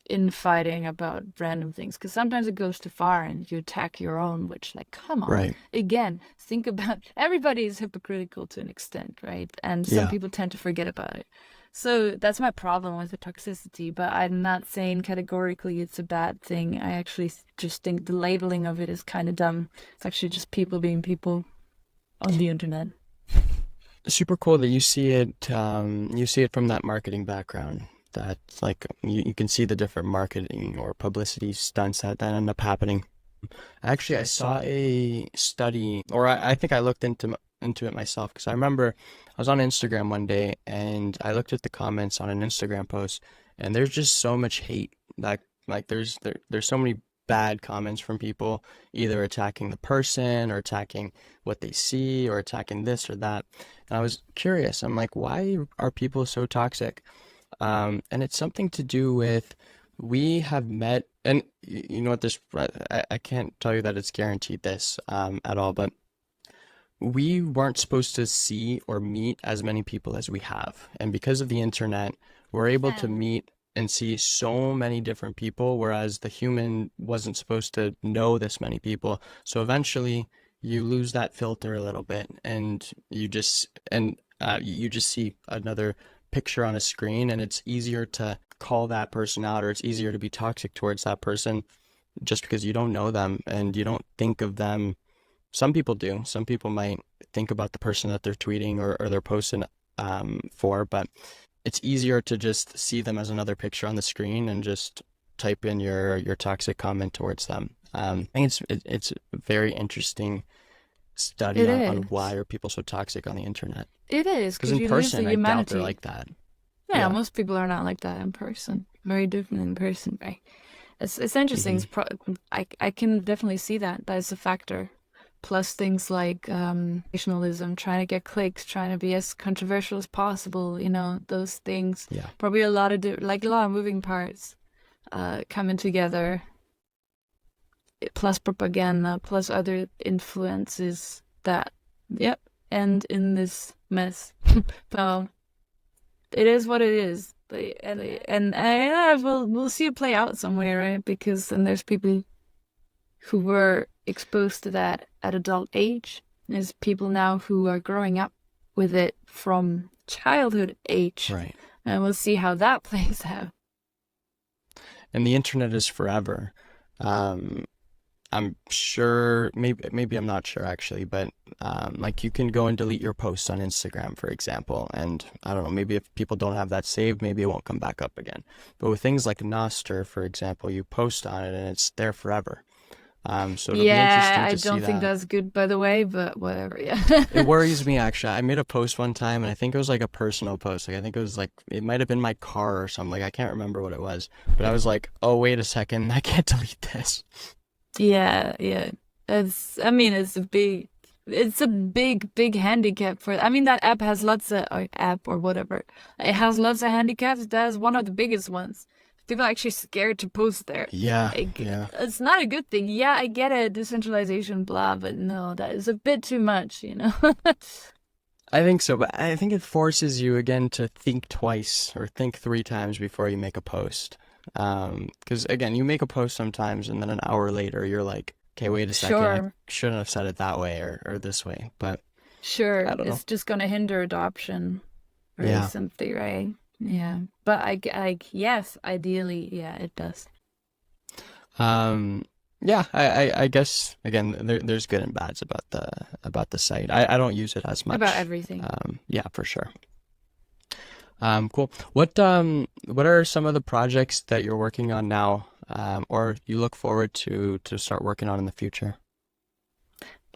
infighting about random things, because sometimes it goes too far and you attack your own, which, like, come on. Right. Again, think about, everybody is hypocritical to an extent, right? And some Yeah. people tend to forget about it. So that's my problem with the toxicity, but I'm not saying categorically it's a bad thing. I actually just think the labeling of it is kind of dumb. It's actually just people being people on the internet. super cool that you see it from that marketing background. That like you can see the different marketing or publicity stunts that end up happening. Actually, I saw a study, or I think I looked into it myself because I remember I was on Instagram one day and I looked at the comments on an Instagram post, and there's just so much hate. Like there's so many bad comments from people either attacking the person or attacking what they see or attacking this or that. And I was curious. I'm like, why are people so toxic? And it's something to do with we have met, and you know what, this, I can't tell you that it's guaranteed this at all, but we weren't supposed to see or meet as many people as we have. And because of the internet, we're able to Yeah. meet and see so many different people, whereas the human wasn't supposed to know this many people. So eventually you lose that filter a little bit and you just see another picture on a screen, and it's easier to call that person out, or it's easier to be toxic towards that person just because you don't know them and you don't think of them. Some people do. Some people might think about the person that they're tweeting or they're posting for, but it's easier to just see them as another picture on the screen and just type in your toxic comment towards them. I think it's a very interesting study It on is. why are people so toxic on the internet. It is Because because in you lose the person, I doubt they're humanity. like that. Yeah, Yeah. most people are not like that in person. Very different in person, right? It's interesting. Hmm. I can definitely see that. That is a factor. Plus things like nationalism, trying to get clicks, trying to be as controversial as possible. Those things. Yeah. Probably like a lot of moving parts coming together. Plus propaganda, plus other influences that, yep, end in this mess. So it is what it is. And we'll see it play out somewhere, right? Because then there's people who were exposed to that at adult age. There's people now who are growing up with it from childhood age. Right. And we'll see how that plays out. And the internet is forever. Um, I'm sure, maybe I'm not sure actually, but like you can go and delete your posts on Instagram, for example, and I don't know, maybe if people don't have that saved, maybe it won't come back up again. But with things like Noster, for example, you post on it and it's there forever. So it'll be Yeah, interesting I to see don't think that. that's good, by the way, but whatever. Yeah. It worries me actually. I made a post one time and I think it was like a personal post. Like I think it was like it might have been my car or something. Like I can't remember what it was. But I was like, "Oh, wait a second. I can't delete this." Yeah, yeah. I mean, it's a big handicap I mean, that app has lots of, or app or whatever. It has lots of handicaps. That's one of the biggest ones. People are actually scared to post there. Yeah, Like, yeah. it's not a good thing. Yeah, I get it, decentralization, blah, but no, that is a bit too much. I think so, but I think it forces you again to think twice or think three times before you make a post. Because again, you make a post sometimes and then an hour later you're like, okay, wait a second, I Sure, shouldn't have said it that way or this way. But sure. I don't know. It's just gonna hinder adoption or Yeah. something, right? Yeah. But yes, ideally, yeah, it does. Um, yeah, I guess again there's good and bads about the site. I don't use it as About much. everything. Yeah, for sure. Cool. What are some of the projects that you're working on now, or you look forward to start working on in the future?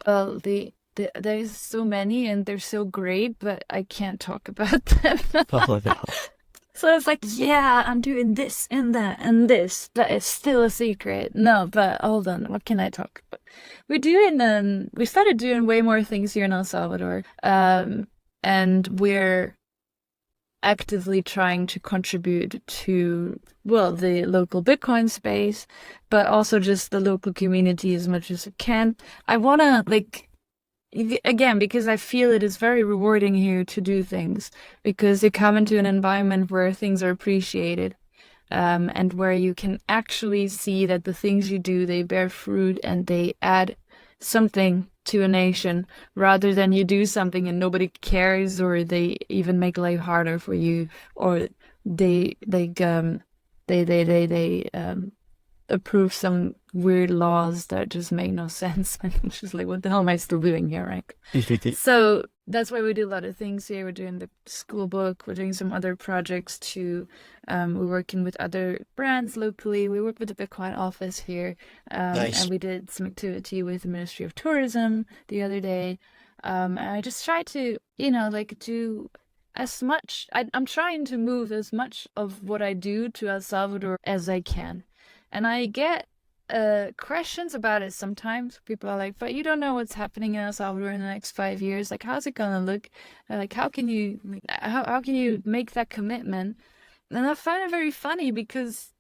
Well, there's so many and they're so great, but I can't talk about them. Oh no. So it's like, yeah, I'm doing this and that and this, but it's still a secret. No, but hold on, what can I talk about? We started doing way more things here in El Salvador. And we're actively trying to contribute to, well, the local Bitcoin space, but also just the local community as much as it can. I want to, like, again, because I feel it is very rewarding here to do things, because you come into an environment where things are appreciated. And where you can actually see that the things you do, they bear fruit and they add something to a nation, rather than you do something and nobody cares, or they even make life harder for you, or they like they approve some weird laws that just make no sense. And it's just like, what the hell am I still doing here, right? So that's why we do a lot of things here. We're doing the school book. We're doing some other projects too. We're working with other brands locally. We work with the Bitcoin office here, and Nice. we did some activity with the Ministry of Tourism the other day. And I just try to, like do as much. I'm trying to move as much of what I do to El Salvador as I can, and I get questions about it sometimes. People are like, but you don't know what's happening in El Salvador in the next 5 years. Like, how's it gonna look? Like, how can you make that commitment? And I find it very funny because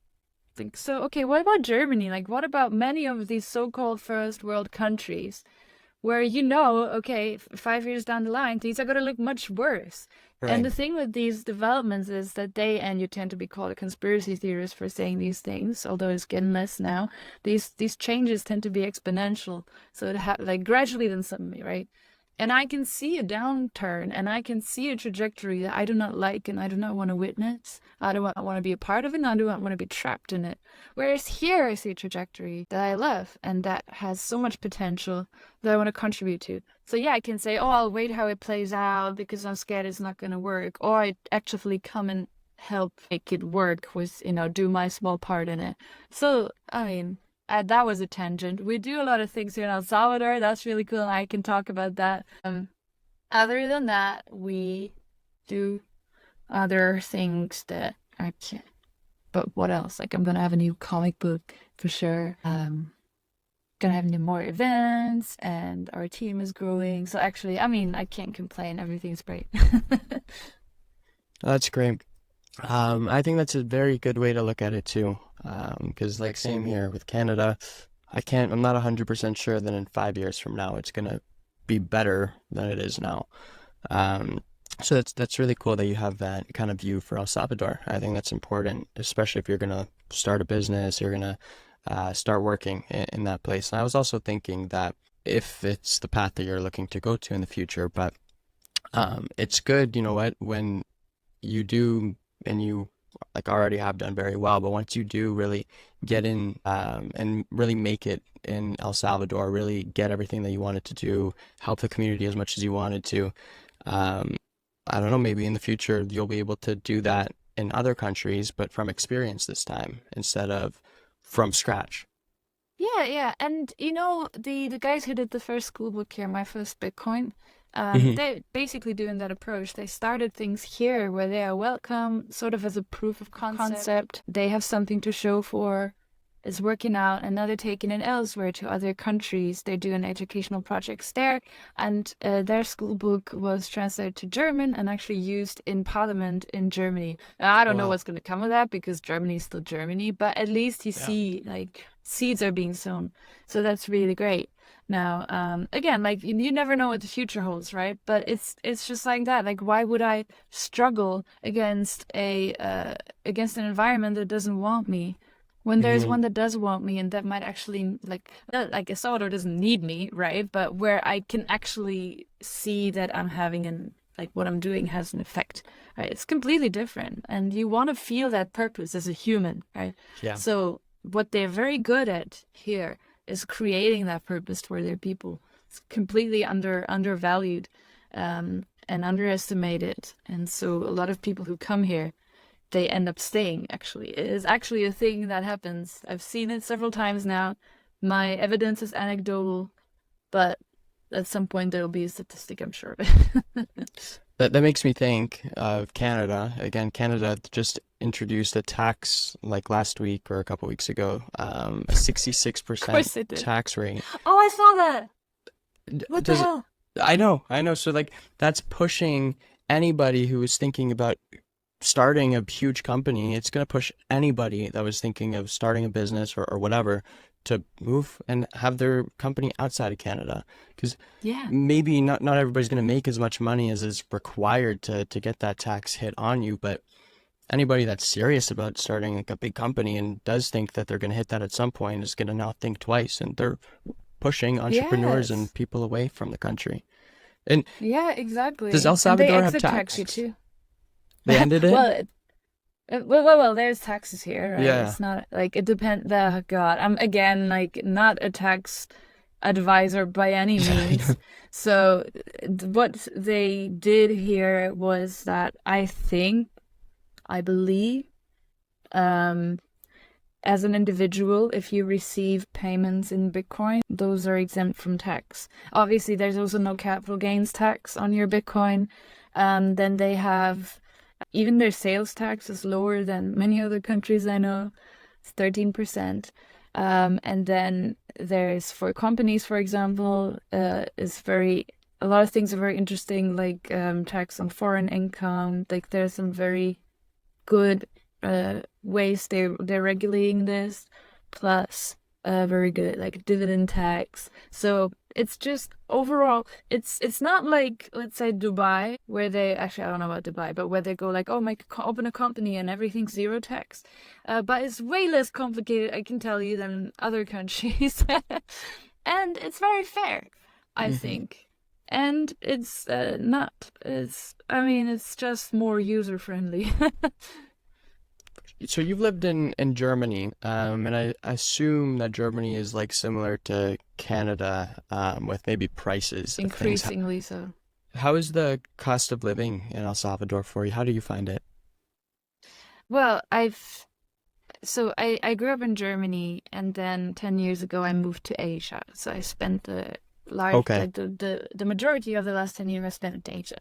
like, so okay, what about Germany? Like, what about many of these so-called first world countries where okay, 5 years down the line, things are going to look much worse. And Right. the thing with these developments is that and you tend to be called a conspiracy theorist for saying these things, although it's getting less now. These changes tend to be exponential, so like gradually then suddenly, right? And I can see a downturn, and I can see a trajectory that I do not like, and I do not want to witness. I don't want to be a part of it, and I do not want to be trapped in it. Whereas here, I see a trajectory that I love, and that has so much potential that I want to contribute to. So yeah, I can say, oh, I'll wait how it plays out because I'm scared it's not going to work, or I actively come and help make it work with, do my small part in it. So, I mean, that was a tangent. We do a lot of things here in El Salvador. That's really cool. I can talk about that. Other than that, we do other things that I can't. But what else? Like, I'm gonna have a new comic book for sure. Gonna have more events, and our team is growing. So actually, I mean, I can't complain. Everything's great. That's great. I think that's a very good way to look at it too. Because like same here with Canada, I'm not 100% sure that in 5 years from now it's gonna be better than it is now. Um, so that's really cool that you have that kind of view for El Salvador. I think that's important, especially if you're gonna start a business, you're gonna start working in that place. And I was also thinking that if it's the path that you're looking to go to in the future, but it's good, you know what, when you do and you like already have done very well, but once you do really get in and really make it in El Salvador, really get everything that you wanted to do, help the community as much as you wanted to, um, I don't know, maybe in the future you'll be able to do that in other countries, but from experience this time instead of from scratch. Yeah, yeah. And the guys who did the first school book here, my first Bitcoin, Hmm. they basically doing that approach. They started things here where they are welcome, sort of as a proof of concept. They have something to show for. It's working out, and now they're taking it elsewhere to other countries. They're doing educational projects there, and their school book was translated to German and actually used in Parliament in Germany. Now, I don't know Wow. what's going to come of that because Germany is still Germany, but at least you Yeah. see like seeds are being sown, so that's really great. Now, again, like you never know what the future holds, right? But it's just like that. Like, why would I struggle against an environment that doesn't want me? When there's Hmm. one that does want me and that might actually like a soda doesn't need me, right? But where I can actually see that I'm having like what I'm doing has an effect, right? It's completely different. And you want to feel that purpose as a human, right? Yeah. So what they're very good at here is creating that purpose for their people. It's completely undervalued and underestimated. And so a lot of people who come here they end up staying, actually. It is actually a thing that happens. I've seen it several times now. My evidence is anecdotal, but at some point there'll be a statistic, I'm sure of it. That makes me think of Canada. Again, Canada just introduced a tax like last week or a couple weeks ago, a Of 66% course it did. tax rate. Oh, I saw that. What the Does hell? I know. So like that's pushing anybody who is thinking about starting a huge company. It's gonna push anybody that was thinking of starting a business or whatever to move and have their company outside of Canada. Because Yeah. maybe not everybody's going to make as much money as is required to get that tax hit on you, but anybody that's serious about starting like a big company and does think that they're going to hit that at some point is going to now think twice, and they're pushing entrepreneurs and Yes. people away from the country. And Yeah, does exactly. El And they Salvador have exit tax you tax? too. They ended it? Well, well, there's taxes here, right? Yeah. It's not like it depends. Oh God, I'm again like not a tax advisor by any means. So what they did here was that I believe, um, as an individual, if you receive payments in Bitcoin, those are exempt from tax. Obviously, there's also no capital gains tax on your Bitcoin. Then they have, even their sales tax is lower than many other countries I know. It's 13%. And then there's, for companies, for example, a lot of things are very interesting, like tax on foreign income. Like there's some very good ways they're regulating this, plus very good like dividend tax. So it's just overall, it's not like, let's say, Dubai, where they actually, I don't know about Dubai, but where they go like, oh, open a company and everything's zero tax. But it's way less complicated, I can tell you, than other countries. And it's very fair, I Hmm. think. And it's not, I mean, it's just more user friendly. So you've lived in Germany, and I assume that Germany is like similar to Canada, with maybe prices of things. Increasingly so. How is the cost of living in El Salvador for you? How do you find it? Well, I grew up in Germany, and then 10 years ago I moved to Asia. So I spent Okay. the majority of the last 10 years I spent in Asia.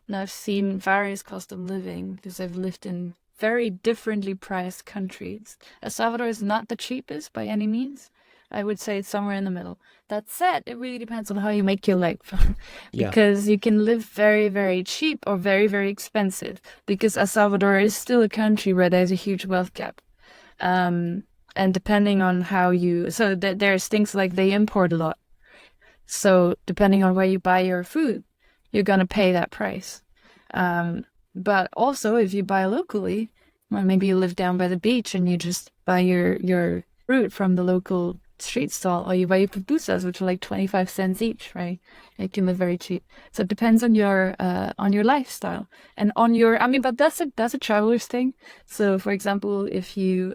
And I've seen various cost of living because I've lived in very differently priced countries. El Salvador is not the cheapest by any means. I would say it's somewhere in the middle. That said, it really depends on how you make your life. Yeah. Because you can live very, very cheap or very, very expensive. Because El Salvador is still a country where there's a huge wealth gap. Um, and depending on there's things like they import a lot. So depending on where you buy your food, you're gonna pay that price. Um, but also if you buy locally, well, maybe you live down by the beach and you just buy your fruit from the local street stall, or you buy your pupusas, which are like 25 cents each, right? It can live very cheap. So it depends on your lifestyle and on your, I mean, but that's a traveler's thing. So for example, if you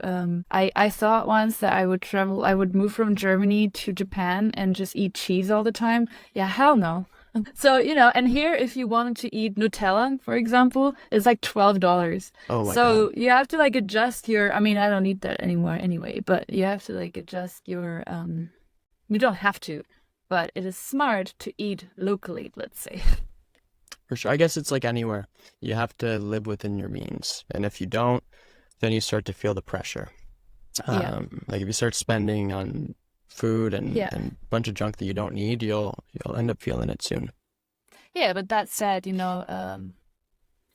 I thought once that I would move from Germany to Japan and just eat cheese all the time. Yeah, hell no. So, and here, if you wanted to eat Nutella, for example, it's like $12. Oh my God. So you have to like adjust I mean, I don't eat that anymore anyway, but you have to like adjust you don't have to, but it is smart to eat locally, let's say. For sure. I guess it's like anywhere. You have to live within your means. And if you don't, then you start to feel the pressure. Yeah. Like if you start spending on food Yeah. and a bunch of junk that you don't need, you'll end up feeling it soon. Yeah, but that said,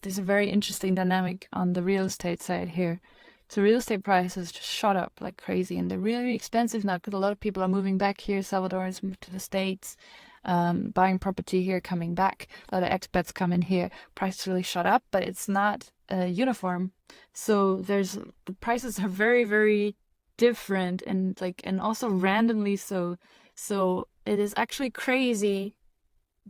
there's a very interesting dynamic on the real estate side here. So real estate prices just shot up like crazy, and they're really expensive now because a lot of people are moving back here. Salvadorans moved to the States, buying property here, coming back. A lot of expats come in here. Prices really shot up, but it's not uniform. So the prices are very, very different, and also randomly so. So it is actually crazy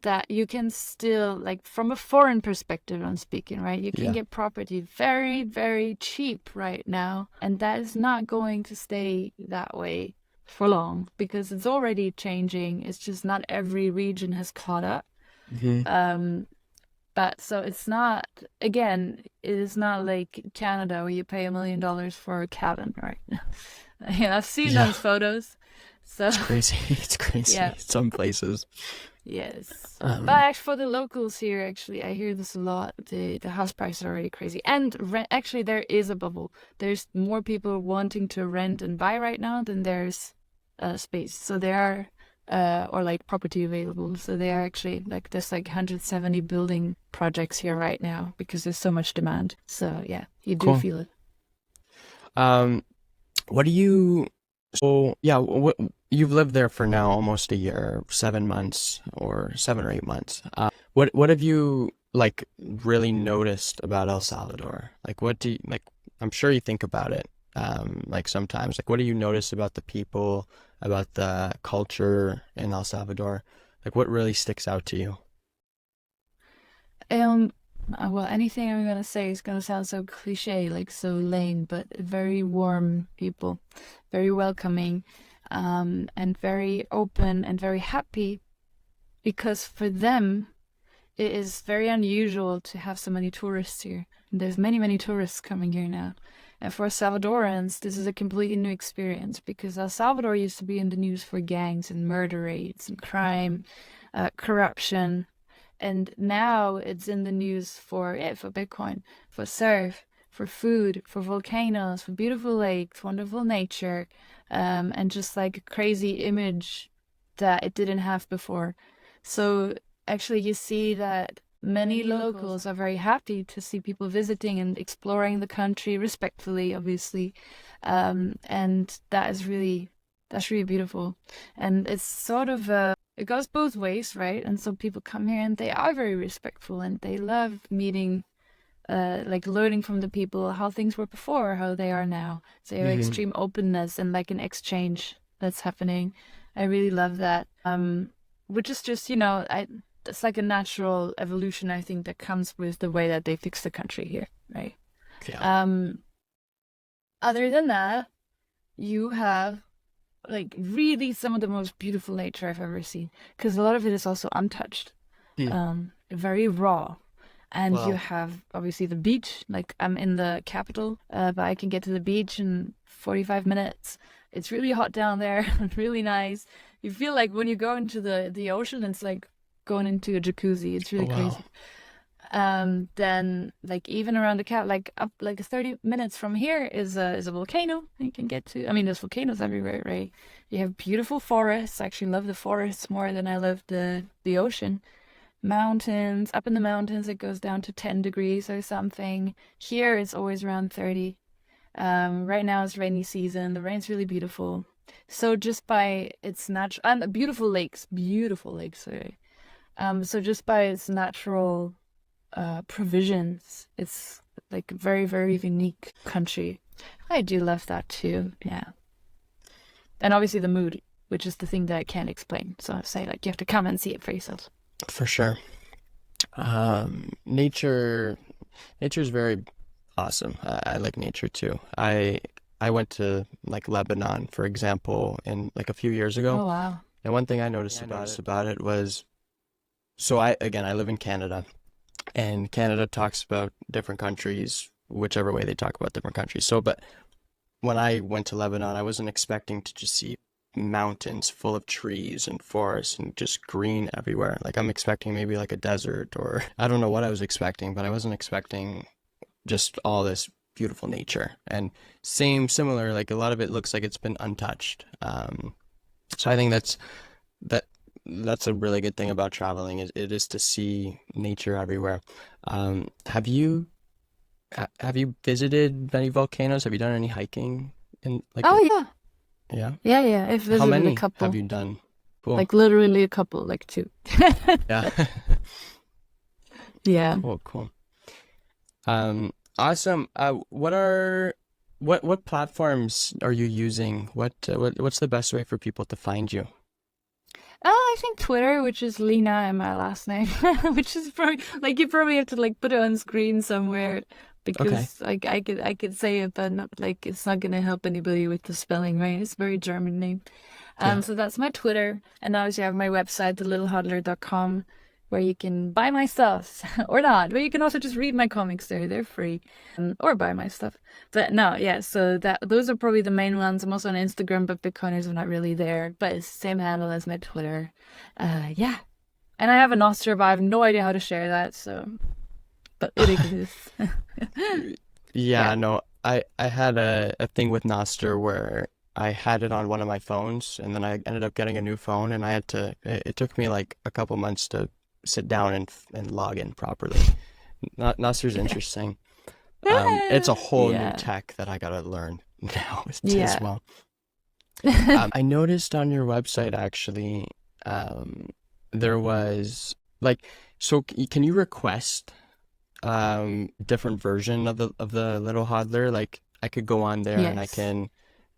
that you can still, like, from a foreign perspective, I'm speaking, right? You can Yeah. get property very, very cheap right now, and that is not going to stay that way for long because it's already changing. It's just not every region has caught up. Hmm. Um, but so it's not, again, it is not like Canada where you pay $1 million for a cabin, right? Yeah, I've seen Yeah. those photos. So, It's crazy. It's crazy. yeah. Some places. Yes. But Um, actually, for the locals here, actually, I hear this a lot. The house prices are already crazy. And actually, there is a bubble. There's more people wanting to rent and buy right now than there's space. So there are, or like property available. So they are actually like, there's like 170 building projects here right now because there's so much demand. So yeah, you do cool. feel it. Um, what do you, so yeah, you've lived there for now almost a year, 7 months or 7 or 8 months. What have you like really noticed about El Salvador? Like what do you like I'm sure you think about it like sometimes. Like what do you notice about the people, about the culture in El Salvador? Like what really sticks out to you? Um, well, anything I'm gonna say is gonna sound so cliche, like so lame, but very warm people, very welcoming. and very open and very happy, because for them it is very unusual to have so many tourists here. There's many, many tourists coming here now. And for Salvadorans, this is a completely new experience because El Salvador used to be in the news for gangs and murder rates and crime, corruption. And now it's in the news for Bitcoin, for surf, for food, for volcanoes, for beautiful lakes, wonderful nature, and just like a crazy image that it didn't have before. So actually, you see that many locals are very happy to see people visiting and exploring the country respectfully, obviously, and that's really beautiful. And it's sort of it goes both ways, right? And so people come here and they are very respectful and they love meeting, like learning from the people how things were before, how they are now. So you have Hmm. extreme openness and like an exchange that's happening. I really love that. Which is just, it's like a natural evolution, I think, that comes with the way that they fix the country here, right? Yeah. Um, Other than that, you have like really some of the most beautiful nature I've ever seen, because a lot of it is also untouched, Hmm. very raw. And you Wow. have obviously the beach. Like I'm in the capital, but I can get to the beach in 45 minutes. It's really hot down there, really nice. You feel like when you go into the ocean, it's like going into a jacuzzi. It's Oh, really wow. crazy. Then like even around the cap, like up like 30 minutes from here is a volcano you can get to. I mean, there's volcanoes everywhere, right? You have beautiful forests. I actually love the forests more than I love the ocean. Mountains, up in the mountains, it goes down to 10 degrees or something. Here it's always around 30. Right now it's rainy season. The rain's really beautiful. So just by its natural, and beautiful lakes, sorry. So just by its natural provisions, it's like a very, very unique country. I do love that too. Yeah. And obviously the mood, which is the thing that I can't explain. So I say like you have to come and see it for yourself. For sure. Nature, nature's very awesome. I like nature too. I went to like Lebanon, for example, in like a few years ago, Oh wow. and one thing I noticed about it was, so I live in Canada, and Canada talks about different countries, whichever way they talk about different countries. So, but when I went to Lebanon, I wasn't expecting to just see mountains full of trees and forests and just green everywhere. Like I'm expecting maybe like a desert, or I don't know what I was expecting, but I wasn't expecting just all this beautiful nature. And similar, like a lot of it looks like it's been untouched. So I think that that's a really good thing about traveling, is it is to see nature everywhere. Have you have you visited many volcanoes? Have you done any hiking in like Oh yeah. yeah? Yeah, yeah. I've How visited a many have couple. you done? Cool. Like literally a couple, like two. Yeah. Yeah. Cool, cool. Um, awesome. What platforms are you using? What's the best way for people to find you? Oh, I think Twitter, which is Lina and my last name, which is probably like you probably have to like put it on screen somewhere Okay. because like I could say it, but not like it's not gonna help anybody with the spelling, right? It's a very German name. Yeah. So that's my Twitter, and obviously I have my website, thelittlehodler.com, where you can buy my stuff or not, but you can also just read my comics there. They're free, or buy my stuff. But no, yeah. So that those are probably the main ones. I'm also on Instagram, but Bitcoiners are not really there. But it's the same handle as my Twitter. Yeah. And I have a Nostr, but I have no idea how to share that. So, but it exists. Yeah. Yeah, no, I had a thing with Nostr where I had it on one of my phones, and then I ended up getting a new phone, and I had to it took me like a couple months to sit down and log in properly. Nostr's interesting. It's a whole new Yeah. tech that I gotta learn now as Yeah. well. I noticed on your website actually, um, there was like, so can you request different version of the Little Hodler? Like I could go on there and I Yes. can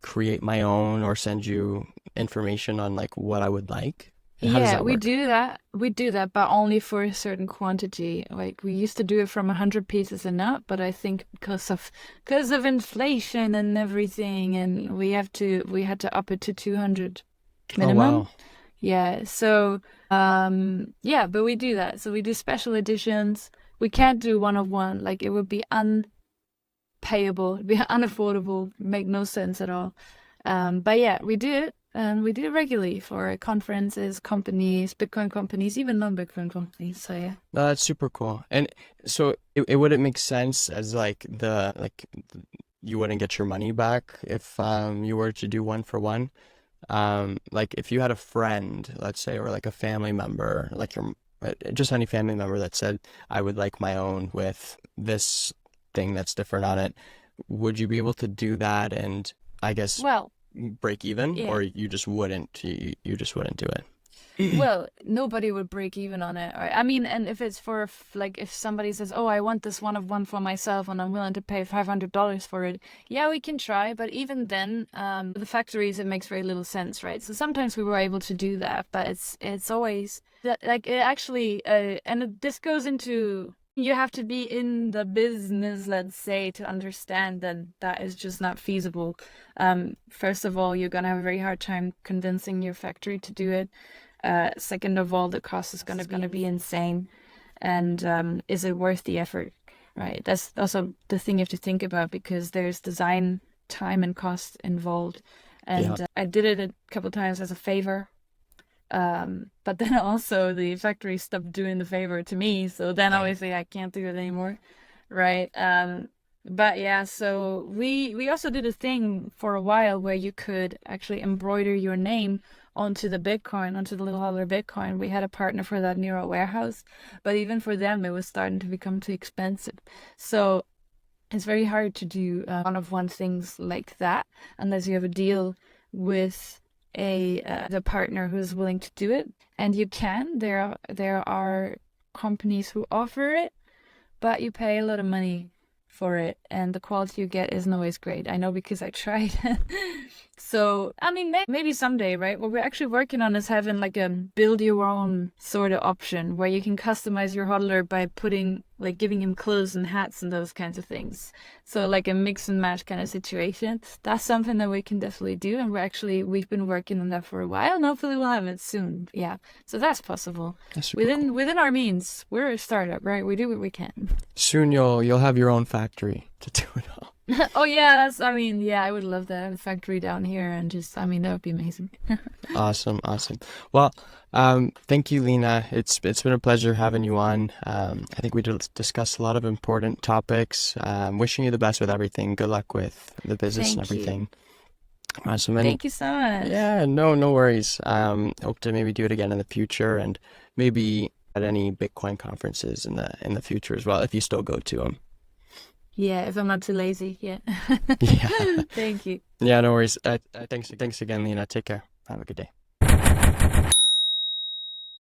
create my own or send you information on like what I would like. How does Yeah, that we work? do that. We do that, but only for a certain quantity. Like we used to do it from 100 pieces and up, but I think because of inflation and everything, and we had to up it to 200 Oh minimum. wow. Yeah, so yeah, but we do that. So we do special editions. We can't do one of one. Like it would be unpayable, it'd be unaffordable, make no sense at all. But yeah, we do it, and we do it regularly for conferences, companies, Bitcoin companies, even non-Bitcoin companies. So yeah. No, that's super cool. And so it wouldn't make sense as you wouldn't get your money back if you were to do one for one. Like if you had a friend, let's say, or like a family member, like your just any family member that said, I would like my own with this thing that's different on it, would you be able to do that and I guess Well, break even, yeah. or you just wouldn't, you just wouldn't do it? Well, nobody would break even on it. I mean, and if it's for like if somebody says, "Oh, I want this one of one for myself, and I'm willing to pay $500 for it," yeah, we can try. But even then, the factories it makes very little sense, right? So sometimes we were able to do that, but it's always that like it actually, this goes into you have to be in the business, let's say, to understand that that is just not feasible. First of all, you're gonna have a very hard time convincing your factory to do it. Second of all, the cost is going to be insane. And is it worth the effort? Right. That's also the thing you have to think about because there's design time and cost involved. Yeah. And I did it a couple times as a favor. But then also the factory stopped doing the favor to me. So then obviously I can't do it anymore. Right. But yeah, so we also did a thing for a while where you could actually embroider your name onto the Bitcoin, onto the Little Hodler Bitcoin. We had a partner for that near our warehouse, but even for them, it was starting to become too expensive. So it's very hard to do one of one things like that unless you have a deal with a the partner who's willing to do it. And you can. There are companies who offer it, but you pay a lot of money for it, and the quality you get isn't always great. I know because I tried. So, I mean, maybe someday, right? What we're actually working on is having like a build your own sort of option where you can customize your hodler by like giving him clothes and hats and those kinds of things. So, like a mix and match kind of situation. That's something that we can definitely do, and we've been working on that for a while, and hopefully we'll have it soon. Yeah, so that's possible That's super cool. within our means. We're a startup, right? We do what we can. Soon you'll have your own factory to do it all. Oh yeah, I mean, yeah, I would love that. A factory down here and just, I mean, that would be amazing. Awesome, awesome. Well, thank you, Lina. It's been a pleasure having you on. I think we discussed a lot of important topics. Wishing you the best with everything. Good luck with the business and Thank you. everything. Awesome, and Thank you so much. yeah, no worries. Hope to maybe do it again in the future, and maybe at any Bitcoin conferences in the future as well, if you still go to them. Yeah, if I'm not too lazy, yeah. Yeah, Thank you. yeah, no worries. Thanks again, Lina. Take care. Have a good day.